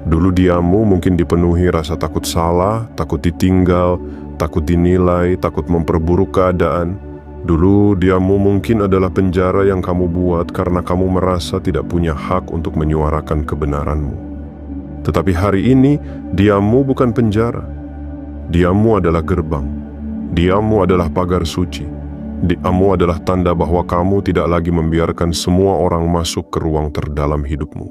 Dulu diammu mungkin dipenuhi rasa takut salah, takut ditinggal, takut dinilai, takut memperburuk keadaan. Dulu diammu mungkin adalah penjara yang kamu buat karena kamu merasa tidak punya hak untuk menyuarakan kebenaranmu. Tetapi hari ini, diammu bukan penjara. Diammu adalah gerbang. Diammu adalah pagar suci. Diammu adalah tanda bahwa kamu tidak lagi membiarkan semua orang masuk ke ruang terdalam hidupmu.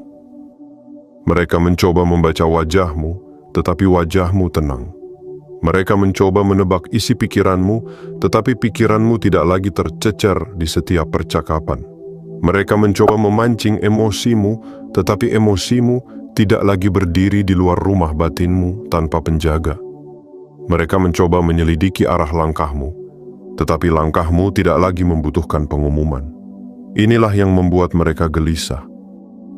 Mereka mencoba membaca wajahmu, tetapi wajahmu tenang. Mereka mencoba menebak isi pikiranmu, tetapi pikiranmu tidak lagi tercecer di setiap percakapan. Mereka mencoba memancing emosimu, tetapi emosimu tidak lagi berdiri di luar rumah batinmu tanpa penjaga. Mereka mencoba menyelidiki arah langkahmu, tetapi langkahmu tidak lagi membutuhkan pengumuman. Inilah yang membuat mereka gelisah,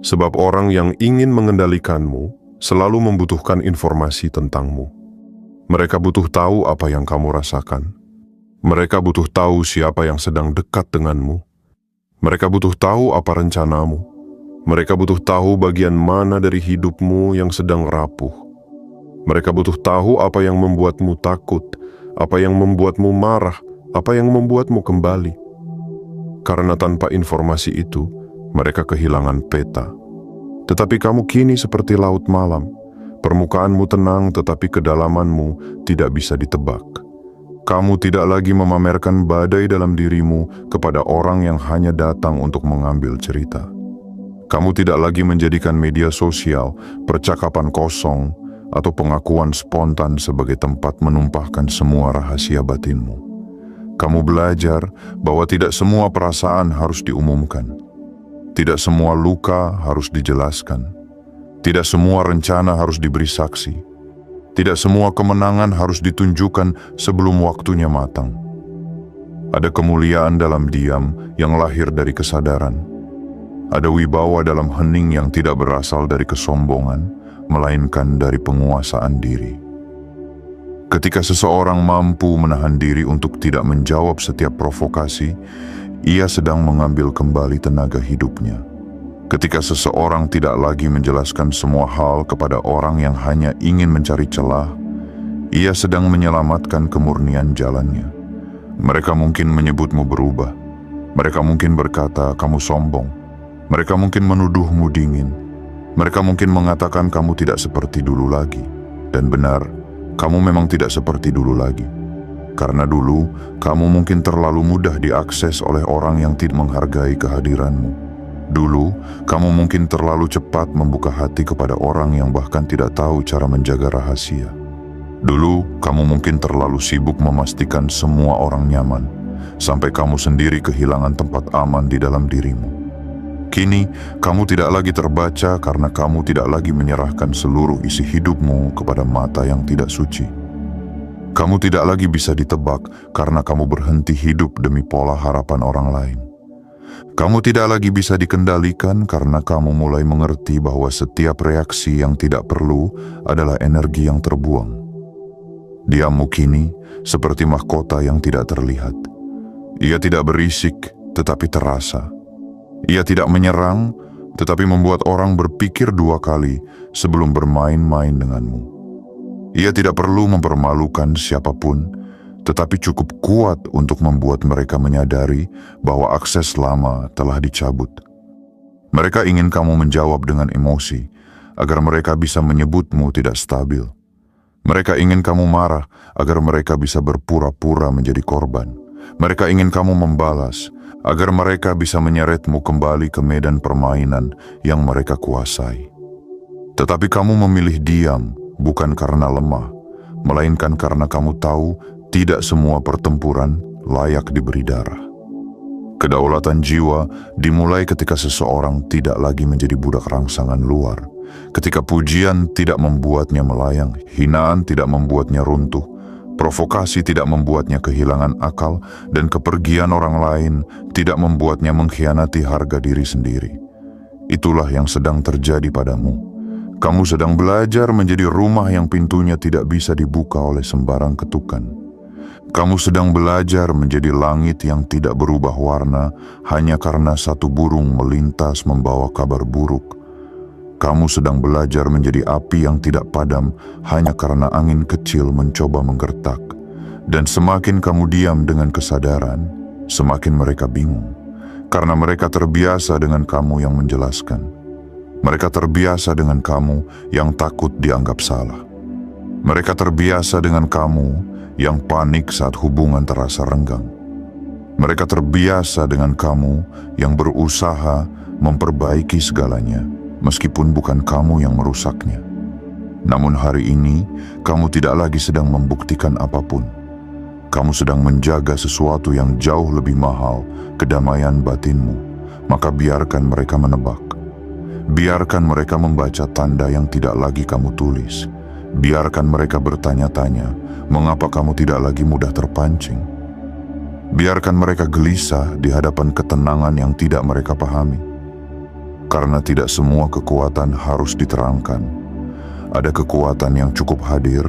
sebab orang yang ingin mengendalikanmu selalu membutuhkan informasi tentangmu. Mereka butuh tahu apa yang kamu rasakan. Mereka butuh tahu siapa yang sedang dekat denganmu. Mereka butuh tahu apa rencanamu. Mereka butuh tahu bagian mana dari hidupmu yang sedang rapuh. Mereka butuh tahu apa yang membuatmu takut, apa yang membuatmu marah, apa yang membuatmu kembali. Karena tanpa informasi itu, mereka kehilangan peta. Tetapi kamu kini seperti laut malam. Permukaanmu tenang tetapi kedalamanmu tidak bisa ditebak. Kamu tidak lagi memamerkan badai dalam dirimu kepada orang yang hanya datang untuk mengambil cerita. Kamu tidak lagi menjadikan media sosial, percakapan kosong, atau pengakuan spontan sebagai tempat menumpahkan semua rahasia batinmu. Kamu belajar bahwa tidak semua perasaan harus diumumkan. Tidak semua luka harus dijelaskan. Tidak semua rencana harus diberi saksi. Tidak semua kemenangan harus ditunjukkan sebelum waktunya matang. Ada kemuliaan dalam diam yang lahir dari kesadaran. Ada wibawa dalam hening yang tidak berasal dari kesombongan, melainkan dari penguasaan diri. Ketika seseorang mampu menahan diri untuk tidak menjawab setiap provokasi, ia sedang mengambil kembali tenaga hidupnya. Ketika seseorang tidak lagi menjelaskan semua hal kepada orang yang hanya ingin mencari celah, ia sedang menyelamatkan kemurnian jalannya. Mereka mungkin menyebutmu berubah. Mereka mungkin berkata kamu sombong. Mereka mungkin menuduhmu dingin. Mereka mungkin mengatakan kamu tidak seperti dulu lagi. Dan benar, kamu memang tidak seperti dulu lagi. Karena dulu, kamu mungkin terlalu mudah diakses oleh orang yang tidak menghargai kehadiranmu. Dulu, kamu mungkin terlalu cepat membuka hati kepada orang yang bahkan tidak tahu cara menjaga rahasia. Dulu, kamu mungkin terlalu sibuk memastikan semua orang nyaman, sampai kamu sendiri kehilangan tempat aman di dalam dirimu. Kini, kamu tidak lagi terbaca karena kamu tidak lagi menyerahkan seluruh isi hidupmu kepada mata yang tidak suci. Kamu tidak lagi bisa ditebak karena kamu berhenti hidup demi pola harapan orang lain. Kamu tidak lagi bisa dikendalikan karena kamu mulai mengerti bahwa setiap reaksi yang tidak perlu adalah energi yang terbuang. Diammu kini seperti mahkota yang tidak terlihat. Ia tidak berisik, tetapi terasa. Ia tidak menyerang, tetapi membuat orang berpikir dua kali sebelum bermain-main denganmu. Ia tidak perlu mempermalukan siapapun, tetapi cukup kuat untuk membuat mereka menyadari bahwa akses lama telah dicabut. Mereka ingin kamu menjawab dengan emosi, agar mereka bisa menyebutmu tidak stabil. Mereka ingin kamu marah, agar mereka bisa berpura-pura menjadi korban. Mereka ingin kamu membalas, agar mereka bisa menyeretmu kembali ke medan permainan yang mereka kuasai. Tetapi kamu memilih diam, bukan karena lemah, melainkan karena kamu tahu tidak semua pertempuran layak diberi darah. Kedaulatan jiwa dimulai ketika seseorang tidak lagi menjadi budak rangsangan luar. Ketika pujian tidak membuatnya melayang, hinaan tidak membuatnya runtuh, provokasi tidak membuatnya kehilangan akal, dan kepergian orang lain tidak membuatnya mengkhianati harga diri sendiri. Itulah yang sedang terjadi padamu. Kamu sedang belajar menjadi rumah yang pintunya tidak bisa dibuka oleh sembarang ketukan. Kamu sedang belajar menjadi langit yang tidak berubah warna hanya karena satu burung melintas membawa kabar buruk. Kamu sedang belajar menjadi api yang tidak padam hanya karena angin kecil mencoba menggertak. Dan semakin kamu diam dengan kesadaran, semakin mereka bingung. Karena mereka terbiasa dengan kamu yang menjelaskan. Mereka terbiasa dengan kamu yang takut dianggap salah. Mereka terbiasa dengan kamu yang panik saat hubungan terasa renggang. Mereka terbiasa dengan kamu yang berusaha memperbaiki segalanya, meskipun bukan kamu yang merusaknya. Namun hari ini, kamu tidak lagi sedang membuktikan apapun. Kamu sedang menjaga sesuatu yang jauh lebih mahal, kedamaian batinmu. maka biarkan mereka menebak. Biarkan mereka membaca tanda yang tidak lagi kamu tulis. Biarkan mereka bertanya-tanya, mengapa kamu tidak lagi mudah terpancing. Biarkan mereka gelisah di hadapan ketenangan yang tidak mereka pahami. Karena tidak semua kekuatan harus diterangkan. Ada kekuatan yang cukup hadir,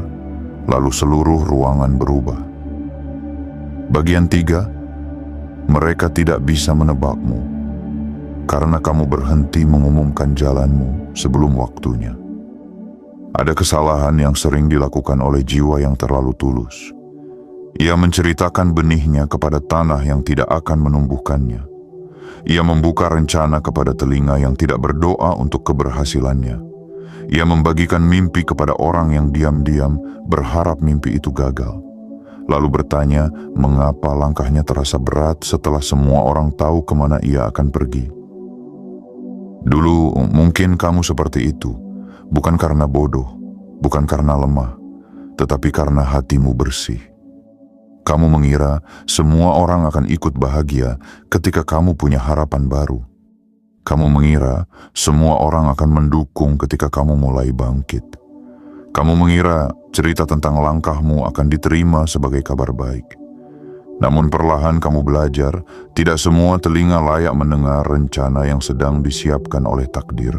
lalu seluruh ruangan berubah. Bagian 3, mereka tidak bisa menebakmu, karena kamu berhenti mengumumkan jalanmu sebelum waktunya. Ada kesalahan yang sering dilakukan oleh jiwa yang terlalu tulus. Ia menceritakan benihnya kepada tanah yang tidak akan menumbuhkannya. Ia membuka rencana kepada telinga yang tidak berdoa untuk keberhasilannya. Ia membagikan mimpi kepada orang yang diam-diam berharap mimpi itu gagal. Lalu bertanya mengapa langkahnya terasa berat setelah semua orang tahu kemana ia akan pergi. Dulu mungkin kamu seperti itu, bukan karena bodoh, bukan karena lemah, tetapi karena hatimu bersih. Kamu mengira semua orang akan ikut bahagia ketika kamu punya harapan baru. Kamu mengira semua orang akan mendukung ketika kamu mulai bangkit. Kamu mengira cerita tentang langkahmu akan diterima sebagai kabar baik. Namun perlahan kamu belajar, tidak semua telinga layak mendengar rencana yang sedang disiapkan oleh takdir.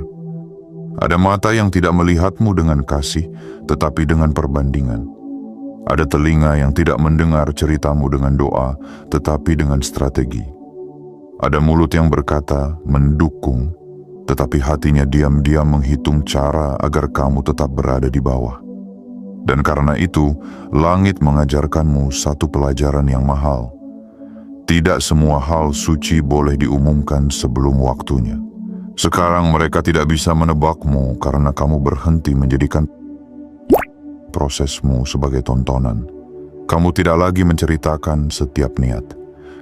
Ada mata yang tidak melihatmu dengan kasih, tetapi dengan perbandingan. Ada telinga yang tidak mendengar ceritamu dengan doa, tetapi dengan strategi. Ada mulut yang berkata, mendukung, tetapi hatinya diam-diam menghitung cara agar kamu tetap berada di bawah. Dan karena itu, langit mengajarkanmu satu pelajaran yang mahal. Tidak semua hal suci boleh diumumkan sebelum waktunya. Sekarang mereka tidak bisa menebakmu karena kamu berhenti menjadikan prosesmu sebagai tontonan. Kamu tidak lagi menceritakan setiap niat.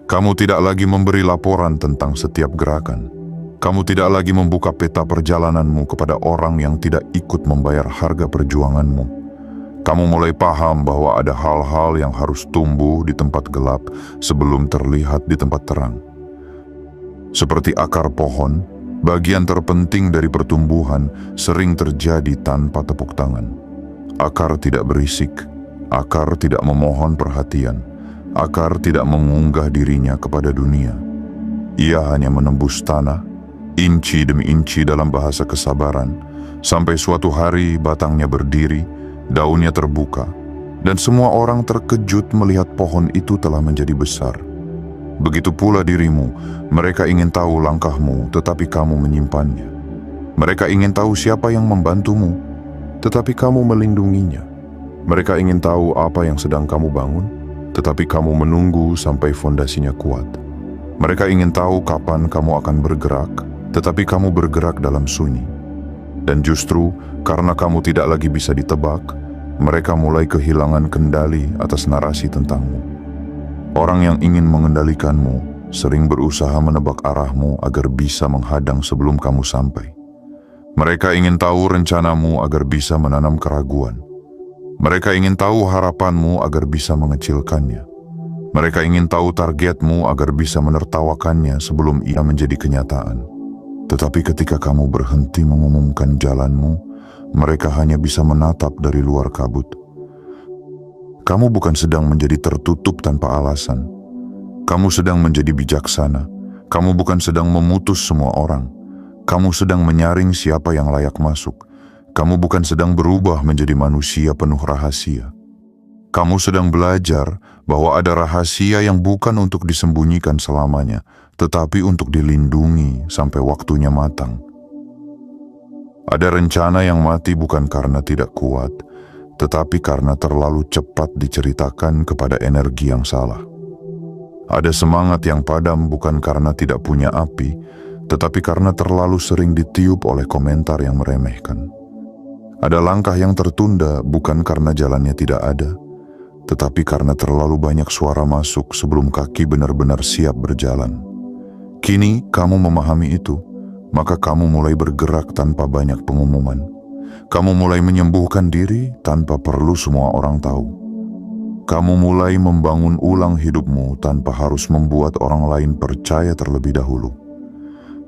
Kamu tidak lagi memberi laporan tentang setiap gerakan. Kamu tidak lagi membuka peta perjalananmu kepada orang yang tidak ikut membayar harga perjuanganmu. Kamu mulai paham bahwa ada hal-hal yang harus tumbuh di tempat gelap sebelum terlihat di tempat terang. Seperti akar pohon, bagian terpenting dari pertumbuhan sering terjadi tanpa tepuk tangan. Akar tidak berisik, akar tidak memohon perhatian, akar tidak mengunggah dirinya kepada dunia. Ia hanya menembus tanah, inci demi inci dalam bahasa kesabaran, sampai suatu hari batangnya berdiri, daunnya terbuka, dan semua orang terkejut melihat pohon itu telah menjadi besar. Begitu pula dirimu, mereka ingin tahu langkahmu, tetapi kamu menyimpannya. Mereka ingin tahu siapa yang membantumu, tetapi kamu melindunginya. Mereka ingin tahu apa yang sedang kamu bangun, tetapi kamu menunggu sampai fondasinya kuat. Mereka ingin tahu kapan kamu akan bergerak, tetapi kamu bergerak dalam sunyi. Dan justru karena kamu tidak lagi bisa ditebak, mereka mulai kehilangan kendali atas narasi tentangmu. Orang yang ingin mengendalikanmu sering berusaha menebak arahmu agar bisa menghadang sebelum kamu sampai. Mereka ingin tahu rencanamu agar bisa menanam keraguan. Mereka ingin tahu harapanmu agar bisa mengecilkannya. Mereka ingin tahu targetmu agar bisa menertawakannya sebelum ia menjadi kenyataan. Tetapi ketika kamu berhenti mengumumkan jalanmu, mereka hanya bisa menatap dari luar kabut. Kamu bukan sedang menjadi tertutup tanpa alasan. Kamu sedang menjadi bijaksana. Kamu bukan sedang memutus semua orang. Kamu sedang menyaring siapa yang layak masuk. Kamu bukan sedang berubah menjadi manusia penuh rahasia. Kamu sedang belajar bahwa ada rahasia yang bukan untuk disembunyikan selamanya, tetapi untuk dilindungi sampai waktunya matang. Ada rencana yang mati bukan karena tidak kuat, tetapi karena terlalu cepat diceritakan kepada energi yang salah. Ada semangat yang padam bukan karena tidak punya api, tetapi karena terlalu sering ditiup oleh komentar yang meremehkan. Ada langkah yang tertunda bukan karena jalannya tidak ada, tetapi karena terlalu banyak suara masuk sebelum kaki benar-benar siap berjalan. Kini kamu memahami itu, maka kamu mulai bergerak tanpa banyak pengumuman. Kamu mulai menyembuhkan diri tanpa perlu semua orang tahu. Kamu mulai membangun ulang hidupmu tanpa harus membuat orang lain percaya terlebih dahulu.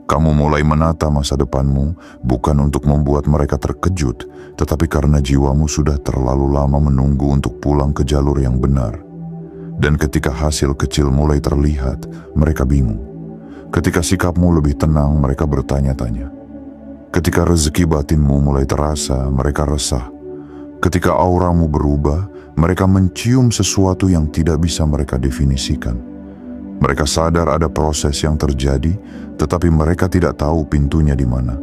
Kamu mulai menata masa depanmu bukan untuk membuat mereka terkejut, tetapi karena jiwamu sudah terlalu lama menunggu untuk pulang ke jalur yang benar. Dan ketika hasil kecil mulai terlihat, mereka bingung. Ketika sikapmu lebih tenang, mereka bertanya-tanya. Ketika rezeki batinmu mulai terasa, mereka resah. Ketika auramu berubah, mereka mencium sesuatu yang tidak bisa mereka definisikan. Mereka sadar ada proses yang terjadi, tetapi mereka tidak tahu pintunya di mana.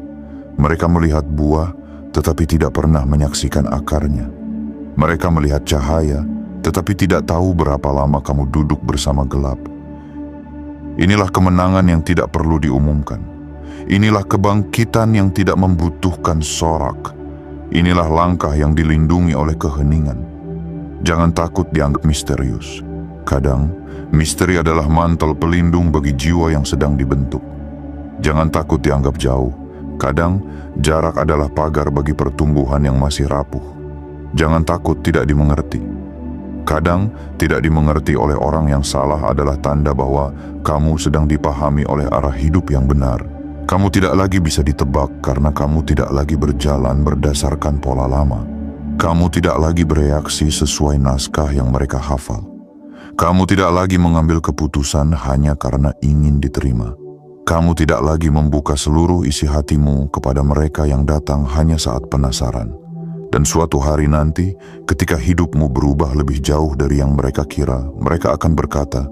Mereka melihat buah, tetapi tidak pernah menyaksikan akarnya. Mereka melihat cahaya, tetapi tidak tahu berapa lama kamu duduk bersama gelap. Inilah kemenangan yang tidak perlu diumumkan. Inilah kebangkitan yang tidak membutuhkan sorak. Inilah langkah yang dilindungi oleh keheningan. Jangan takut dianggap misterius. Kadang, misteri adalah mantel pelindung bagi jiwa yang sedang dibentuk. Jangan takut dianggap jauh. Kadang, jarak adalah pagar bagi pertumbuhan yang masih rapuh. Jangan takut tidak dimengerti. Kadang, tidak dimengerti oleh orang yang salah adalah tanda bahwa kamu sedang dipahami oleh arah hidup yang benar. Kamu tidak lagi bisa ditebak karena kamu tidak lagi berjalan berdasarkan pola lama. Kamu tidak lagi bereaksi sesuai naskah yang mereka hafal. Kamu tidak lagi mengambil keputusan hanya karena ingin diterima. Kamu tidak lagi membuka seluruh isi hatimu kepada mereka yang datang hanya saat penasaran. Dan suatu hari nanti, ketika hidupmu berubah lebih jauh dari yang mereka kira, mereka akan berkata,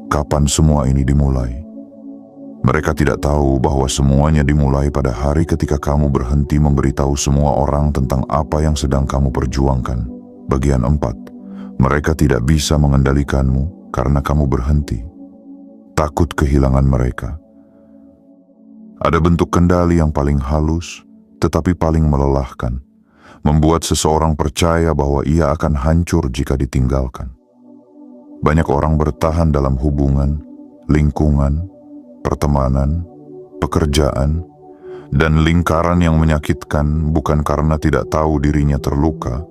"Kapan semua ini dimulai?" Mereka tidak tahu bahwa semuanya dimulai pada hari ketika kamu berhenti memberitahu semua orang tentang apa yang sedang kamu perjuangkan. Bagian 4. Mereka tidak bisa mengendalikanmu karena kamu berhenti. Takut kehilangan mereka. Ada bentuk kendali yang paling halus, tetapi paling melelahkan. Membuat seseorang percaya bahwa ia akan hancur jika ditinggalkan. Banyak orang bertahan dalam hubungan, lingkungan, pertemanan, pekerjaan, dan lingkaran yang menyakitkan bukan karena tidak tahu dirinya terluka,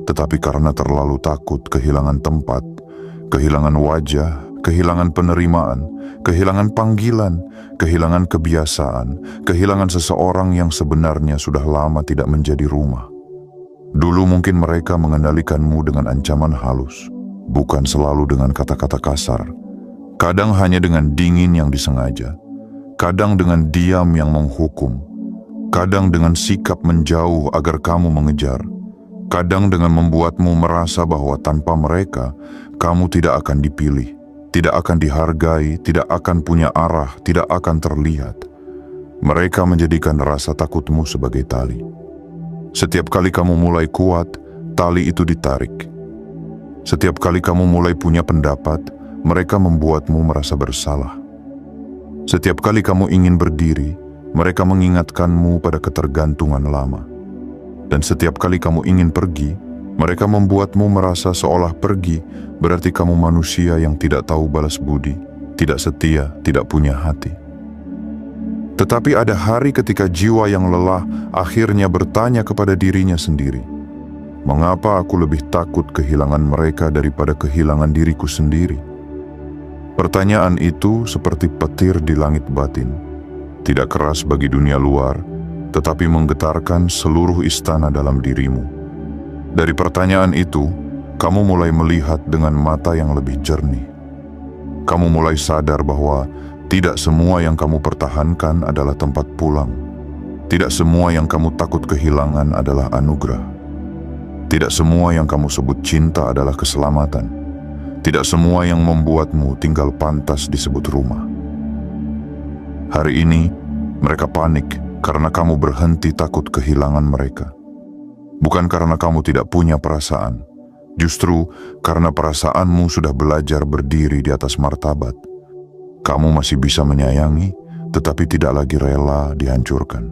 tetapi karena terlalu takut kehilangan tempat, kehilangan wajah, kehilangan penerimaan, kehilangan panggilan, kehilangan kebiasaan, kehilangan seseorang yang sebenarnya sudah lama tidak menjadi rumah. Dulu mungkin mereka mengendalikanmu dengan ancaman halus, bukan selalu dengan kata-kata kasar. Kadang hanya dengan dingin yang disengaja, kadang dengan diam yang menghukum, kadang dengan sikap menjauh agar kamu mengejar. Kadang dengan membuatmu merasa bahwa tanpa mereka, kamu tidak akan dipilih, tidak akan dihargai, tidak akan punya arah, tidak akan terlihat. Mereka menjadikan rasa takutmu sebagai tali. Setiap kali kamu mulai kuat, tali itu ditarik. Setiap kali kamu mulai punya pendapat, mereka membuatmu merasa bersalah. Setiap kali kamu ingin berdiri, mereka mengingatkanmu pada ketergantungan lama. Dan setiap kali kamu ingin pergi, mereka membuatmu merasa seolah pergi berarti kamu manusia yang tidak tahu balas budi, tidak setia, tidak punya hati. Tetapi ada hari ketika jiwa yang lelah akhirnya bertanya kepada dirinya sendiri, "Mengapa aku lebih takut kehilangan mereka daripada kehilangan diriku sendiri?" Pertanyaan itu seperti petir di langit batin, tidak keras bagi dunia luar, tetapi menggetarkan seluruh istana dalam dirimu. Dari pertanyaan itu, kamu mulai melihat dengan mata yang lebih jernih. Kamu mulai sadar bahwa tidak semua yang kamu pertahankan adalah tempat pulang. Tidak semua yang kamu takut kehilangan adalah anugerah. Tidak semua yang kamu sebut cinta adalah keselamatan. Tidak semua yang membuatmu tinggal pantas disebut rumah. Hari ini, mereka panik karena kamu berhenti takut kehilangan mereka. Bukan karena kamu tidak punya perasaan, justru karena perasaanmu sudah belajar berdiri di atas martabat. Kamu masih bisa menyayangi, tetapi tidak lagi rela dihancurkan.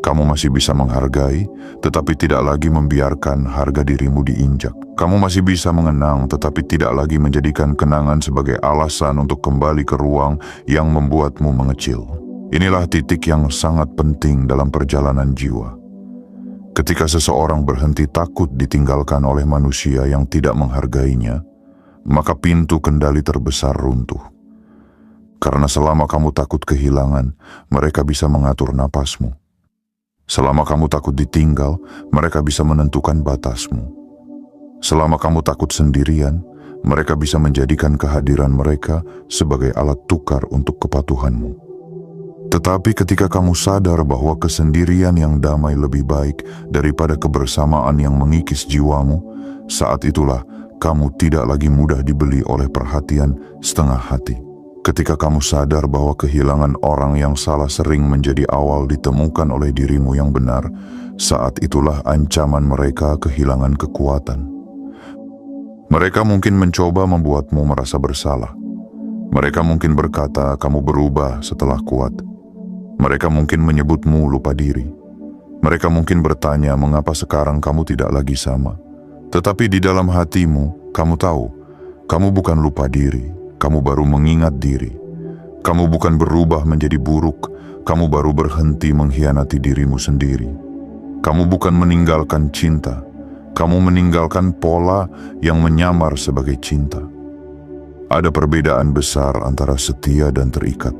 Kamu masih bisa menghargai, tetapi tidak lagi membiarkan harga dirimu diinjak. Kamu masih bisa mengenang, tetapi tidak lagi menjadikan kenangan sebagai alasan untuk kembali ke ruang yang membuatmu mengecil. Inilah titik yang sangat penting dalam perjalanan jiwa. Ketika seseorang berhenti takut ditinggalkan oleh manusia yang tidak menghargainya, maka pintu kendali terbesar runtuh. Karena selama kamu takut kehilangan, mereka bisa mengatur napasmu. Selama kamu takut ditinggal, mereka bisa menentukan batasmu. Selama kamu takut sendirian, mereka bisa menjadikan kehadiran mereka sebagai alat tukar untuk kepatuhanmu. Tetapi ketika kamu sadar bahwa kesendirian yang damai lebih baik daripada kebersamaan yang mengikis jiwamu, saat itulah kamu tidak lagi mudah dibeli oleh perhatian setengah hati. Ketika kamu sadar bahwa kehilangan orang yang salah sering menjadi awal ditemukan oleh dirimu yang benar, saat itulah ancaman mereka kehilangan kekuatan. Mereka mungkin mencoba membuatmu merasa bersalah. Mereka mungkin berkata kamu berubah setelah kuat. Mereka mungkin menyebutmu lupa diri. Mereka mungkin bertanya mengapa sekarang kamu tidak lagi sama. Tetapi di dalam hatimu, kamu tahu, kamu bukan lupa diri. Kamu baru mengingat diri. Kamu bukan berubah menjadi buruk, kamu baru berhenti mengkhianati dirimu sendiri. Kamu bukan meninggalkan cinta, kamu meninggalkan pola yang menyamar sebagai cinta. Ada perbedaan besar antara setia dan terikat.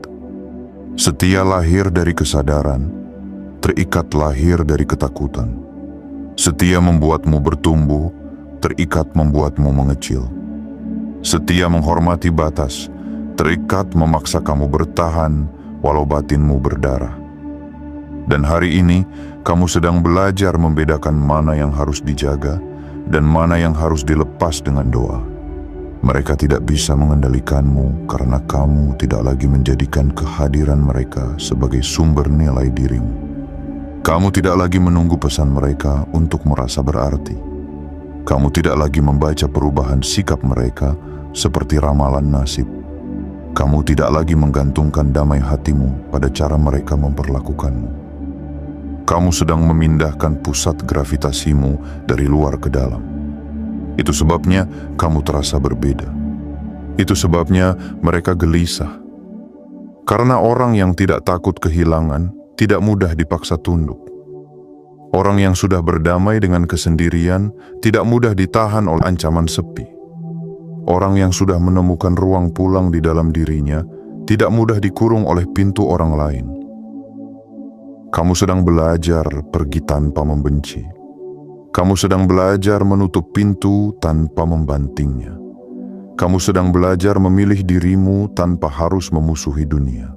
Setia lahir dari kesadaran, terikat lahir dari ketakutan. Setia membuatmu bertumbuh, terikat membuatmu mengecil. Setia menghormati batas, terikat memaksa kamu bertahan walau batinmu berdarah. Dan hari ini, kamu sedang belajar membedakan mana yang harus dijaga dan mana yang harus dilepas dengan doa. Mereka tidak bisa mengendalikanmu karena kamu tidak lagi menjadikan kehadiran mereka sebagai sumber nilai dirimu. Kamu tidak lagi menunggu pesan mereka untuk merasa berarti. Kamu tidak lagi membaca perubahan sikap mereka seperti ramalan nasib. Kamu tidak lagi menggantungkan damai hatimu pada cara mereka memperlakukanmu. Kamu sedang memindahkan pusat gravitasimu dari luar ke dalam. Itu sebabnya kamu terasa berbeda. Itu sebabnya mereka gelisah. Karena orang yang tidak takut kehilangan tidak mudah dipaksa tunduk. Orang yang sudah berdamai dengan kesendirian tidak mudah ditahan oleh ancaman sepi. Orang yang sudah menemukan ruang pulang di dalam dirinya tidak mudah dikurung oleh pintu orang lain. Kamu sedang belajar pergi tanpa membenci. Kamu sedang belajar menutup pintu tanpa membantingnya. Kamu sedang belajar memilih dirimu tanpa harus memusuhi dunia.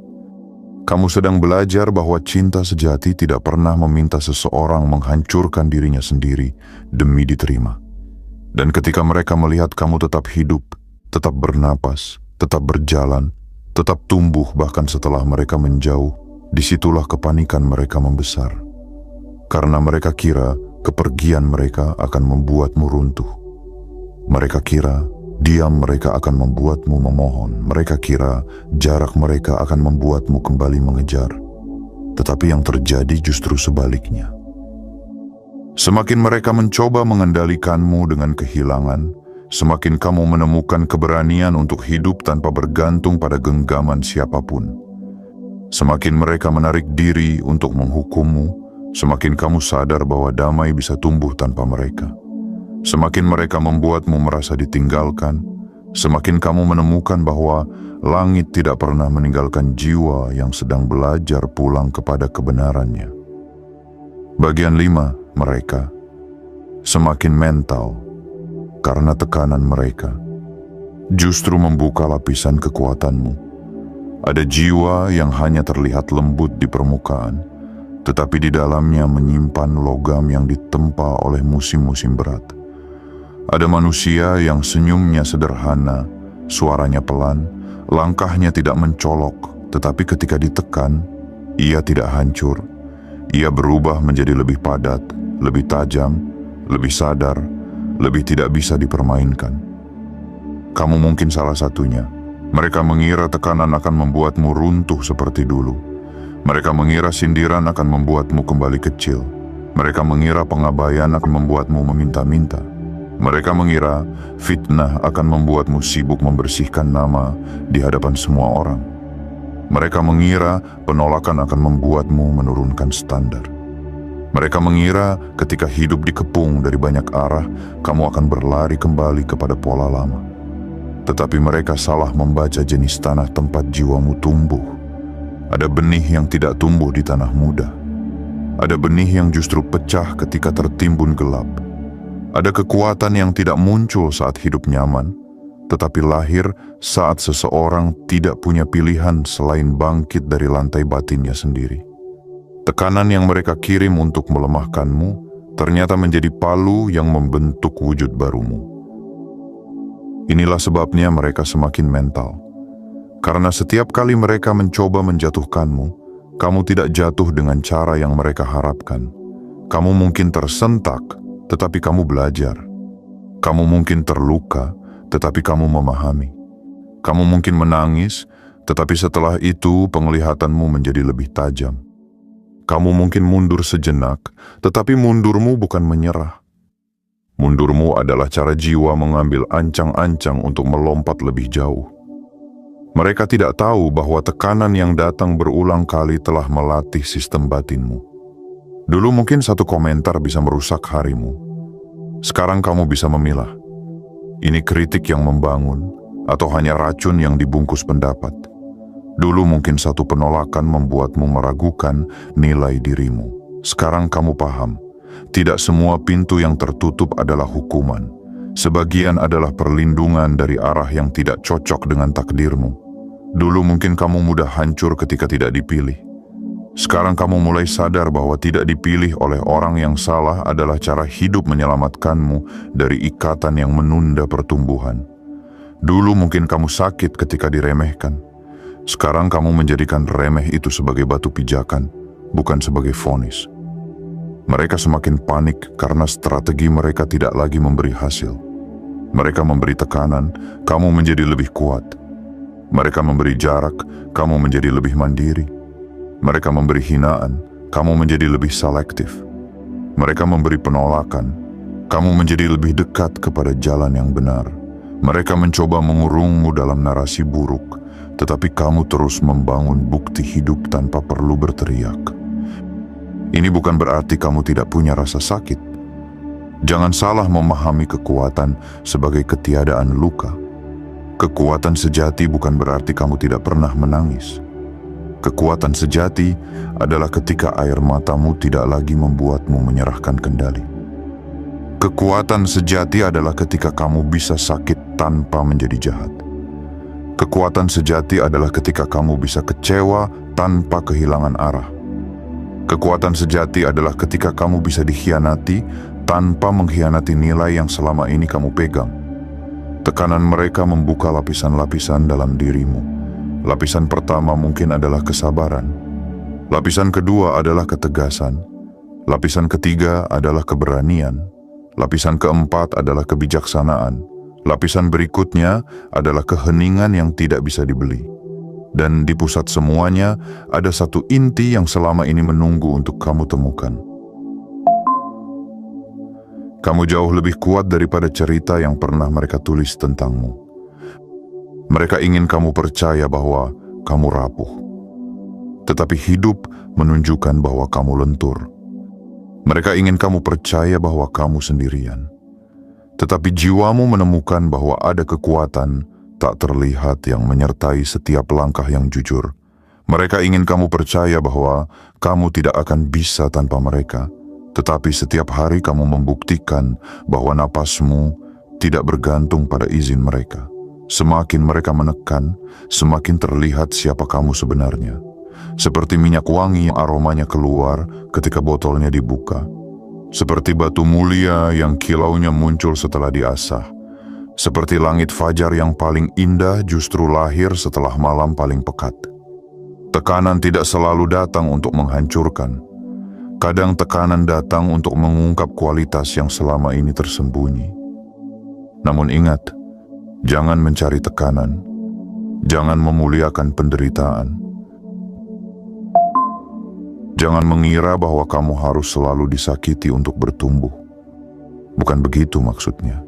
Kamu sedang belajar bahwa cinta sejati tidak pernah meminta seseorang menghancurkan dirinya sendiri demi diterima. Dan ketika mereka melihat kamu tetap hidup, tetap bernapas, tetap berjalan, tetap tumbuh bahkan setelah mereka menjauh, disitulah kepanikan mereka membesar. Karena mereka kira kepergian mereka akan membuatmu runtuh. Mereka kira diam mereka akan membuatmu memohon. Mereka kira jarak mereka akan membuatmu kembali mengejar. Tetapi yang terjadi justru sebaliknya. Semakin mereka mencoba mengendalikanmu dengan kehilangan, semakin kamu menemukan keberanian untuk hidup tanpa bergantung pada genggaman siapapun. Semakin mereka menarik diri untuk menghukummu, semakin kamu sadar bahwa damai bisa tumbuh tanpa mereka. Semakin mereka membuatmu merasa ditinggalkan, semakin kamu menemukan bahwa langit tidak pernah meninggalkan jiwa yang sedang belajar pulang kepada kebenarannya. Bagian 5. Mereka semakin mental karena tekanan mereka justru membuka lapisan kekuatanmu. Ada jiwa yang hanya terlihat lembut di permukaan, tetapi di dalamnya menyimpan logam yang ditempa oleh musim-musim berat. Ada manusia yang senyumnya sederhana, suaranya pelan, langkahnya tidak mencolok, tetapi ketika ditekan, ia tidak hancur. Ia berubah menjadi lebih padat, lebih tajam, lebih sadar, lebih tidak bisa dipermainkan. Kamu mungkin salah satunya. Mereka mengira tekanan akan membuatmu runtuh seperti dulu. Mereka mengira sindiran akan membuatmu kembali kecil. Mereka mengira pengabaian akan membuatmu meminta-minta. Mereka mengira fitnah akan membuatmu sibuk membersihkan nama di hadapan semua orang. Mereka mengira penolakan akan membuatmu menurunkan standar. Mereka mengira ketika hidup dikepung dari banyak arah, kamu akan berlari kembali kepada pola lama. tetapi mereka salah membaca jenis tanah tempat jiwamu tumbuh. Ada benih yang tidak tumbuh di tanah muda. Ada benih yang justru pecah ketika tertimbun gelap. Ada kekuatan yang tidak muncul saat hidup nyaman, tetapi lahir saat seseorang tidak punya pilihan selain bangkit dari lantai batinnya sendiri. Tekanan yang mereka kirim untuk melemahkanmu ternyata menjadi palu yang membentuk wujud barumu. Inilah sebabnya mereka semakin mental. Karena setiap kali mereka mencoba menjatuhkanmu, kamu tidak jatuh dengan cara yang mereka harapkan. Kamu mungkin tersentak, tetapi kamu belajar. Kamu mungkin terluka, tetapi kamu memahami. Kamu mungkin menangis, tetapi setelah itu penglihatanmu menjadi lebih tajam. Kamu mungkin mundur sejenak, tetapi mundurmu bukan menyerah. Mundurmu adalah cara jiwa mengambil ancang-ancang untuk melompat lebih jauh. Mereka tidak tahu bahwa tekanan yang datang berulang kali telah melatih sistem batinmu. Dulu mungkin satu komentar bisa merusak harimu. Sekarang kamu bisa memilah. Ini kritik yang membangun, atau hanya racun yang dibungkus pendapat. Dulu mungkin satu penolakan membuatmu meragukan nilai dirimu. Sekarang kamu paham, tidak semua pintu yang tertutup adalah hukuman. Sebagian adalah perlindungan dari arah yang tidak cocok dengan takdirmu. Dulu mungkin kamu mudah hancur ketika tidak dipilih. Sekarang kamu mulai sadar bahwa tidak dipilih oleh orang yang salah adalah cara hidup menyelamatkanmu dari ikatan yang menunda pertumbuhan. Dulu mungkin kamu sakit ketika diremehkan. Sekarang kamu menjadikan remeh itu sebagai batu pijakan, bukan sebagai vonis. Mereka semakin panik karena strategi mereka tidak lagi memberi hasil. Mereka memberi tekanan, kamu menjadi lebih kuat. Mereka memberi jarak, kamu menjadi lebih mandiri. Mereka memberi hinaan, kamu menjadi lebih selektif. Mereka memberi penolakan, kamu menjadi lebih dekat kepada jalan yang benar. Mereka mencoba mengurungmu dalam narasi buruk, tetapi kamu terus membangun bukti hidup tanpa perlu berteriak. Ini bukan berarti kamu tidak punya rasa sakit. Jangan salah memahami kekuatan sebagai ketiadaan luka. Kekuatan sejati bukan berarti kamu tidak pernah menangis. Kekuatan sejati adalah ketika air matamu tidak lagi membuatmu menyerahkan kendali. Kekuatan sejati adalah ketika kamu bisa sakit tanpa menjadi jahat. Kekuatan sejati adalah ketika kamu bisa kecewa tanpa kehilangan arah. Kekuatan sejati adalah ketika kamu bisa dikhianati tanpa mengkhianati nilai yang selama ini kamu pegang. Tekanan mereka membuka lapisan-lapisan dalam dirimu. Lapisan pertama mungkin adalah kesabaran. Lapisan kedua adalah ketegasan. Lapisan ketiga adalah keberanian. Lapisan keempat adalah kebijaksanaan. Lapisan berikutnya adalah keheningan yang tidak bisa dibeli. Dan di pusat semuanya ada satu inti yang selama ini menunggu untuk kamu temukan. Kamu jauh lebih kuat daripada cerita yang pernah mereka tulis tentangmu. Mereka ingin kamu percaya bahwa kamu rapuh. Tetapi hidup menunjukkan bahwa kamu lentur. Mereka ingin kamu percaya bahwa kamu sendirian. Tetapi jiwamu menemukan bahwa ada kekuatan tak terlihat yang menyertai setiap langkah yang jujur. Mereka ingin kamu percaya bahwa kamu tidak akan bisa tanpa mereka. Tetapi setiap hari kamu membuktikan bahwa napasmu tidak bergantung pada izin mereka. Semakin mereka menekan, semakin terlihat siapa kamu sebenarnya. Seperti minyak wangi yang aromanya keluar ketika botolnya dibuka. Seperti batu mulia yang kilaunya muncul setelah diasah. Seperti langit fajar yang paling indah justru lahir setelah malam paling pekat. Tekanan tidak selalu datang untuk menghancurkan. Kadang tekanan datang untuk mengungkap kualitas yang selama ini tersembunyi. Namun ingat, jangan mencari tekanan. Jangan memuliakan penderitaan. Jangan mengira bahwa kamu harus selalu disakiti untuk bertumbuh. Bukan begitu maksudnya.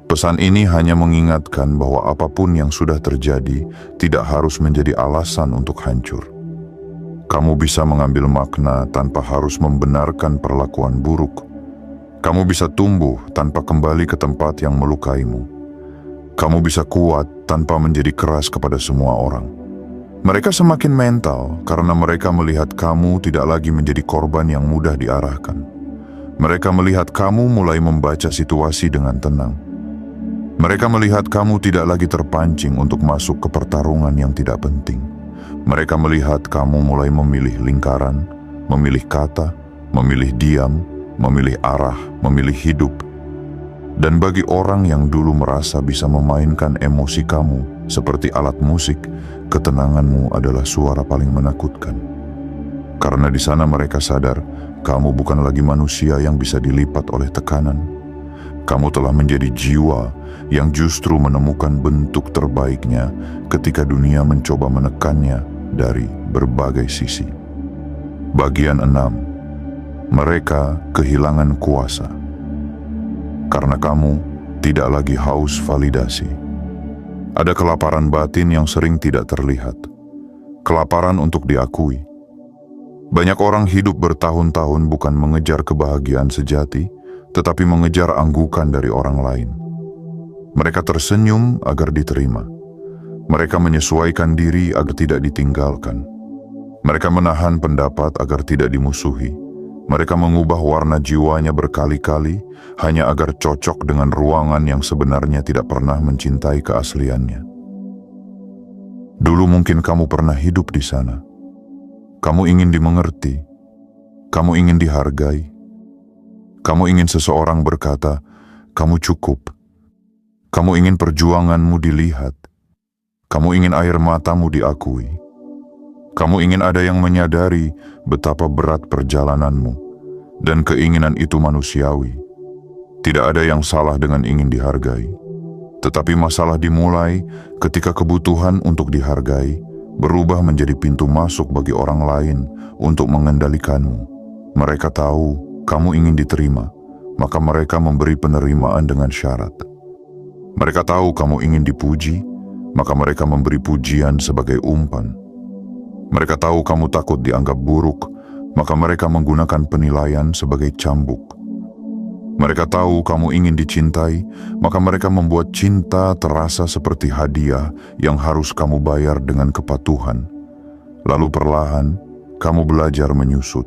Pesan ini hanya mengingatkan bahwa apapun yang sudah terjadi tidak harus menjadi alasan untuk hancur. Kamu bisa mengambil makna tanpa harus membenarkan perlakuan buruk. Kamu bisa tumbuh tanpa kembali ke tempat yang melukaimu. Kamu bisa kuat tanpa menjadi keras kepada semua orang. Mereka semakin mental karena mereka melihat kamu tidak lagi menjadi korban yang mudah diarahkan. Mereka melihat kamu mulai membaca situasi dengan tenang. Mereka melihat kamu tidak lagi terpancing untuk masuk ke pertarungan yang tidak penting. Mereka melihat kamu mulai memilih lingkaran, memilih kata, memilih diam, memilih arah, memilih hidup. Dan bagi orang yang dulu merasa bisa memainkan emosi kamu seperti alat musik, ketenanganmu adalah suara paling menakutkan. Karena di sana mereka sadar, kamu bukan lagi manusia yang bisa dilipat oleh tekanan. Kamu telah menjadi jiwa yang justru menemukan bentuk terbaiknya ketika dunia mencoba menekannya dari berbagai sisi. Bagian 6. Mereka kehilangan kuasa. Karena kamu tidak lagi haus validasi. Ada kelaparan batin yang sering tidak terlihat. Kelaparan untuk diakui. Banyak orang hidup bertahun-tahun bukan mengejar kebahagiaan sejati, tetapi mengejar anggukan dari orang lain. Mereka tersenyum agar diterima. Mereka menyesuaikan diri agar tidak ditinggalkan. Mereka menahan pendapat agar tidak dimusuhi. Mereka mengubah warna jiwanya berkali-kali hanya agar cocok dengan ruangan yang sebenarnya tidak pernah mencintai keasliannya. Dulu mungkin kamu pernah hidup di sana. Kamu ingin dimengerti. Kamu ingin dihargai. Kamu ingin seseorang berkata, kamu cukup. Kamu ingin perjuanganmu dilihat. Kamu ingin air matamu diakui. Kamu ingin ada yang menyadari betapa berat perjalananmu, dan keinginan itu manusiawi. Tidak ada yang salah dengan ingin dihargai, tetapi masalah dimulai ketika kebutuhan untuk dihargai berubah menjadi pintu masuk bagi orang lain untuk mengendalikanmu. Mereka tahu kamu ingin diterima, maka mereka memberi penerimaan dengan syarat. Mereka tahu kamu ingin dipuji, maka mereka memberi pujian sebagai umpan. Mereka tahu kamu takut dianggap buruk, maka mereka menggunakan penilaian sebagai cambuk. Mereka tahu kamu ingin dicintai, maka mereka membuat cinta terasa seperti hadiah yang harus kamu bayar dengan kepatuhan. Lalu perlahan, kamu belajar menyusut.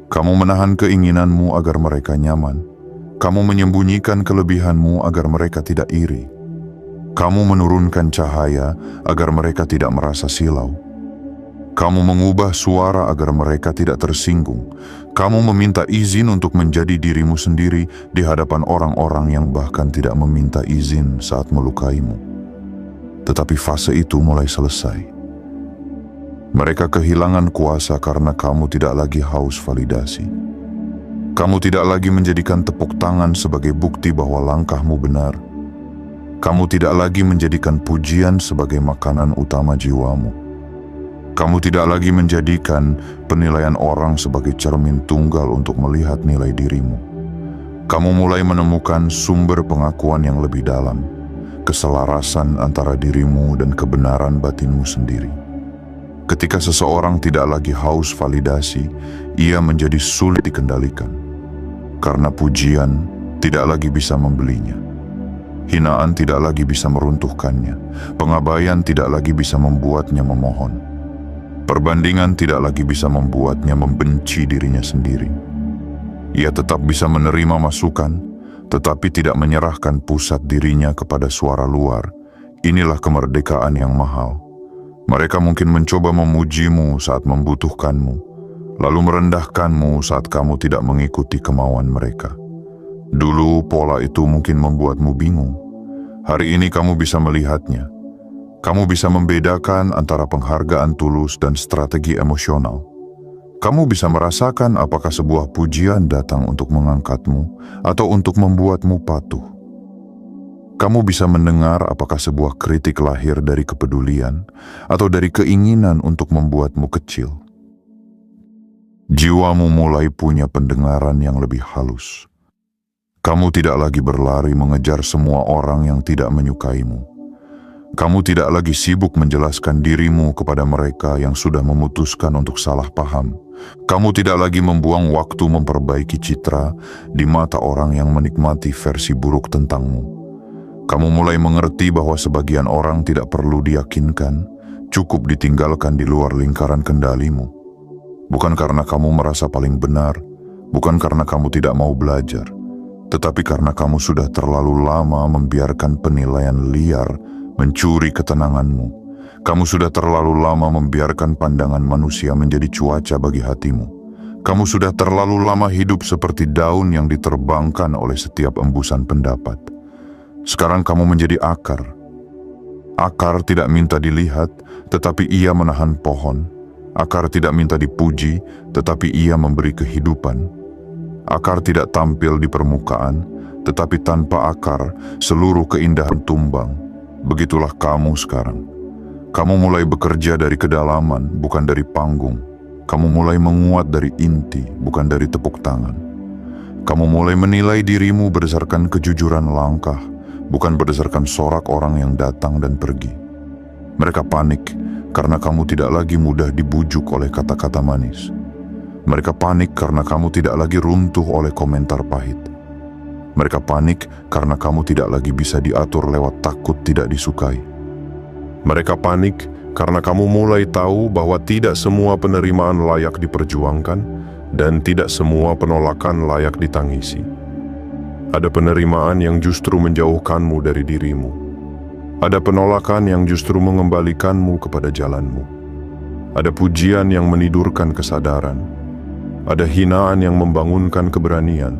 Kamu menahan keinginanmu agar mereka nyaman. Kamu menyembunyikan kelebihanmu agar mereka tidak iri. Kamu menurunkan cahaya agar mereka tidak merasa silau. Kamu mengubah suara agar mereka tidak tersinggung. Kamu meminta izin untuk menjadi dirimu sendiri di hadapan orang-orang yang bahkan tidak meminta izin saat melukaimu. Tetapi fase itu mulai selesai. Mereka kehilangan kuasa karena kamu tidak lagi haus validasi. Kamu tidak lagi menjadikan tepuk tangan sebagai bukti bahwa langkahmu benar. Kamu tidak lagi menjadikan pujian sebagai makanan utama jiwamu. Kamu tidak lagi menjadikan penilaian orang sebagai cermin tunggal untuk melihat nilai dirimu. Kamu mulai menemukan sumber pengakuan yang lebih dalam, keselarasan antara dirimu dan kebenaran batinmu sendiri. Ketika seseorang tidak lagi haus validasi, ia menjadi sulit dikendalikan. Karena pujian tidak lagi bisa membelinya. Hinaan tidak lagi bisa meruntuhkannya. Pengabaian tidak lagi bisa membuatnya memohon. Perbandingan tidak lagi bisa membuatnya membenci dirinya sendiri. Ia tetap bisa menerima masukan, tetapi tidak menyerahkan pusat dirinya kepada suara luar. Inilah kemerdekaan yang mahal. Mereka mungkin mencoba memujimu saat membutuhkanmu, lalu merendahkanmu saat kamu tidak mengikuti kemauan mereka. Dulu pola itu mungkin membuatmu bingung. Hari ini kamu bisa melihatnya. Kamu bisa membedakan antara penghargaan tulus dan strategi emosional. Kamu bisa merasakan apakah sebuah pujian datang untuk mengangkatmu atau untuk membuatmu patuh. Kamu bisa mendengar apakah sebuah kritik lahir dari kepedulian atau dari keinginan untuk membuatmu kecil. Jiwamu mulai punya pendengaran yang lebih halus. Kamu tidak lagi berlari mengejar semua orang yang tidak menyukaimu. Kamu tidak lagi sibuk menjelaskan dirimu kepada mereka yang sudah memutuskan untuk salah paham. Kamu tidak lagi membuang waktu memperbaiki citra di mata orang yang menikmati versi buruk tentangmu. Kamu mulai mengerti bahwa sebagian orang tidak perlu diyakinkan, cukup ditinggalkan di luar lingkaran kendalimu. Bukan karena kamu merasa paling benar, bukan karena kamu tidak mau belajar, tetapi karena kamu sudah terlalu lama membiarkan penilaian liar mencuri ketenanganmu. Kamu sudah terlalu lama membiarkan pandangan manusia menjadi cuaca bagi hatimu. Kamu sudah terlalu lama hidup seperti daun yang diterbangkan oleh setiap embusan pendapat. Sekarang kamu menjadi akar. Akar tidak minta dilihat, tetapi ia menahan pohon. Akar tidak minta dipuji, tetapi ia memberi kehidupan. Akar tidak tampil di permukaan, tetapi tanpa akar, seluruh keindahan tumbang. Begitulah kamu sekarang. Kamu mulai bekerja dari kedalaman, bukan dari panggung. Kamu mulai menguat dari inti, bukan dari tepuk tangan. Kamu mulai menilai dirimu berdasarkan kejujuran langkah, bukan berdasarkan sorak orang yang datang dan pergi. Mereka panik karena kamu tidak lagi mudah dibujuk oleh kata-kata manis. Mereka panik karena kamu tidak lagi runtuh oleh komentar pahit. Mereka panik karena kamu tidak lagi bisa diatur lewat takut tidak disukai. Mereka panik karena kamu mulai tahu bahwa tidak semua penerimaan layak diperjuangkan dan tidak semua penolakan layak ditangisi. Ada penerimaan yang justru menjauhkanmu dari dirimu. Ada penolakan yang justru mengembalikanmu kepada jalanmu. Ada pujian yang menidurkan kesadaran. Ada hinaan yang membangunkan keberanian.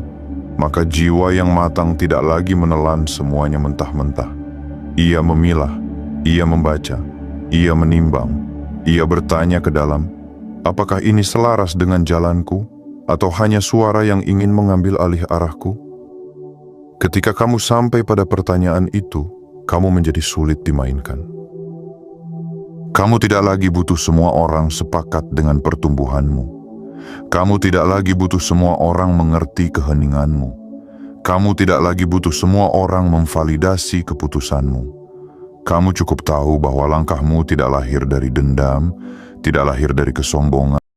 Maka jiwa yang matang tidak lagi menelan semuanya mentah-mentah. Ia memilah. Ia membaca, ia menimbang, ia bertanya ke dalam, apakah ini selaras dengan jalanku, atau hanya suara yang ingin mengambil alih arahku? Ketika kamu sampai pada pertanyaan itu, kamu menjadi sulit dimainkan. Kamu tidak lagi butuh semua orang sepakat dengan pertumbuhanmu. Kamu tidak lagi butuh semua orang mengerti keheninganmu. Kamu tidak lagi butuh semua orang memvalidasi keputusanmu. Kamu cukup tahu bahwa langkahmu tidak lahir dari dendam, tidak lahir dari kesombongan,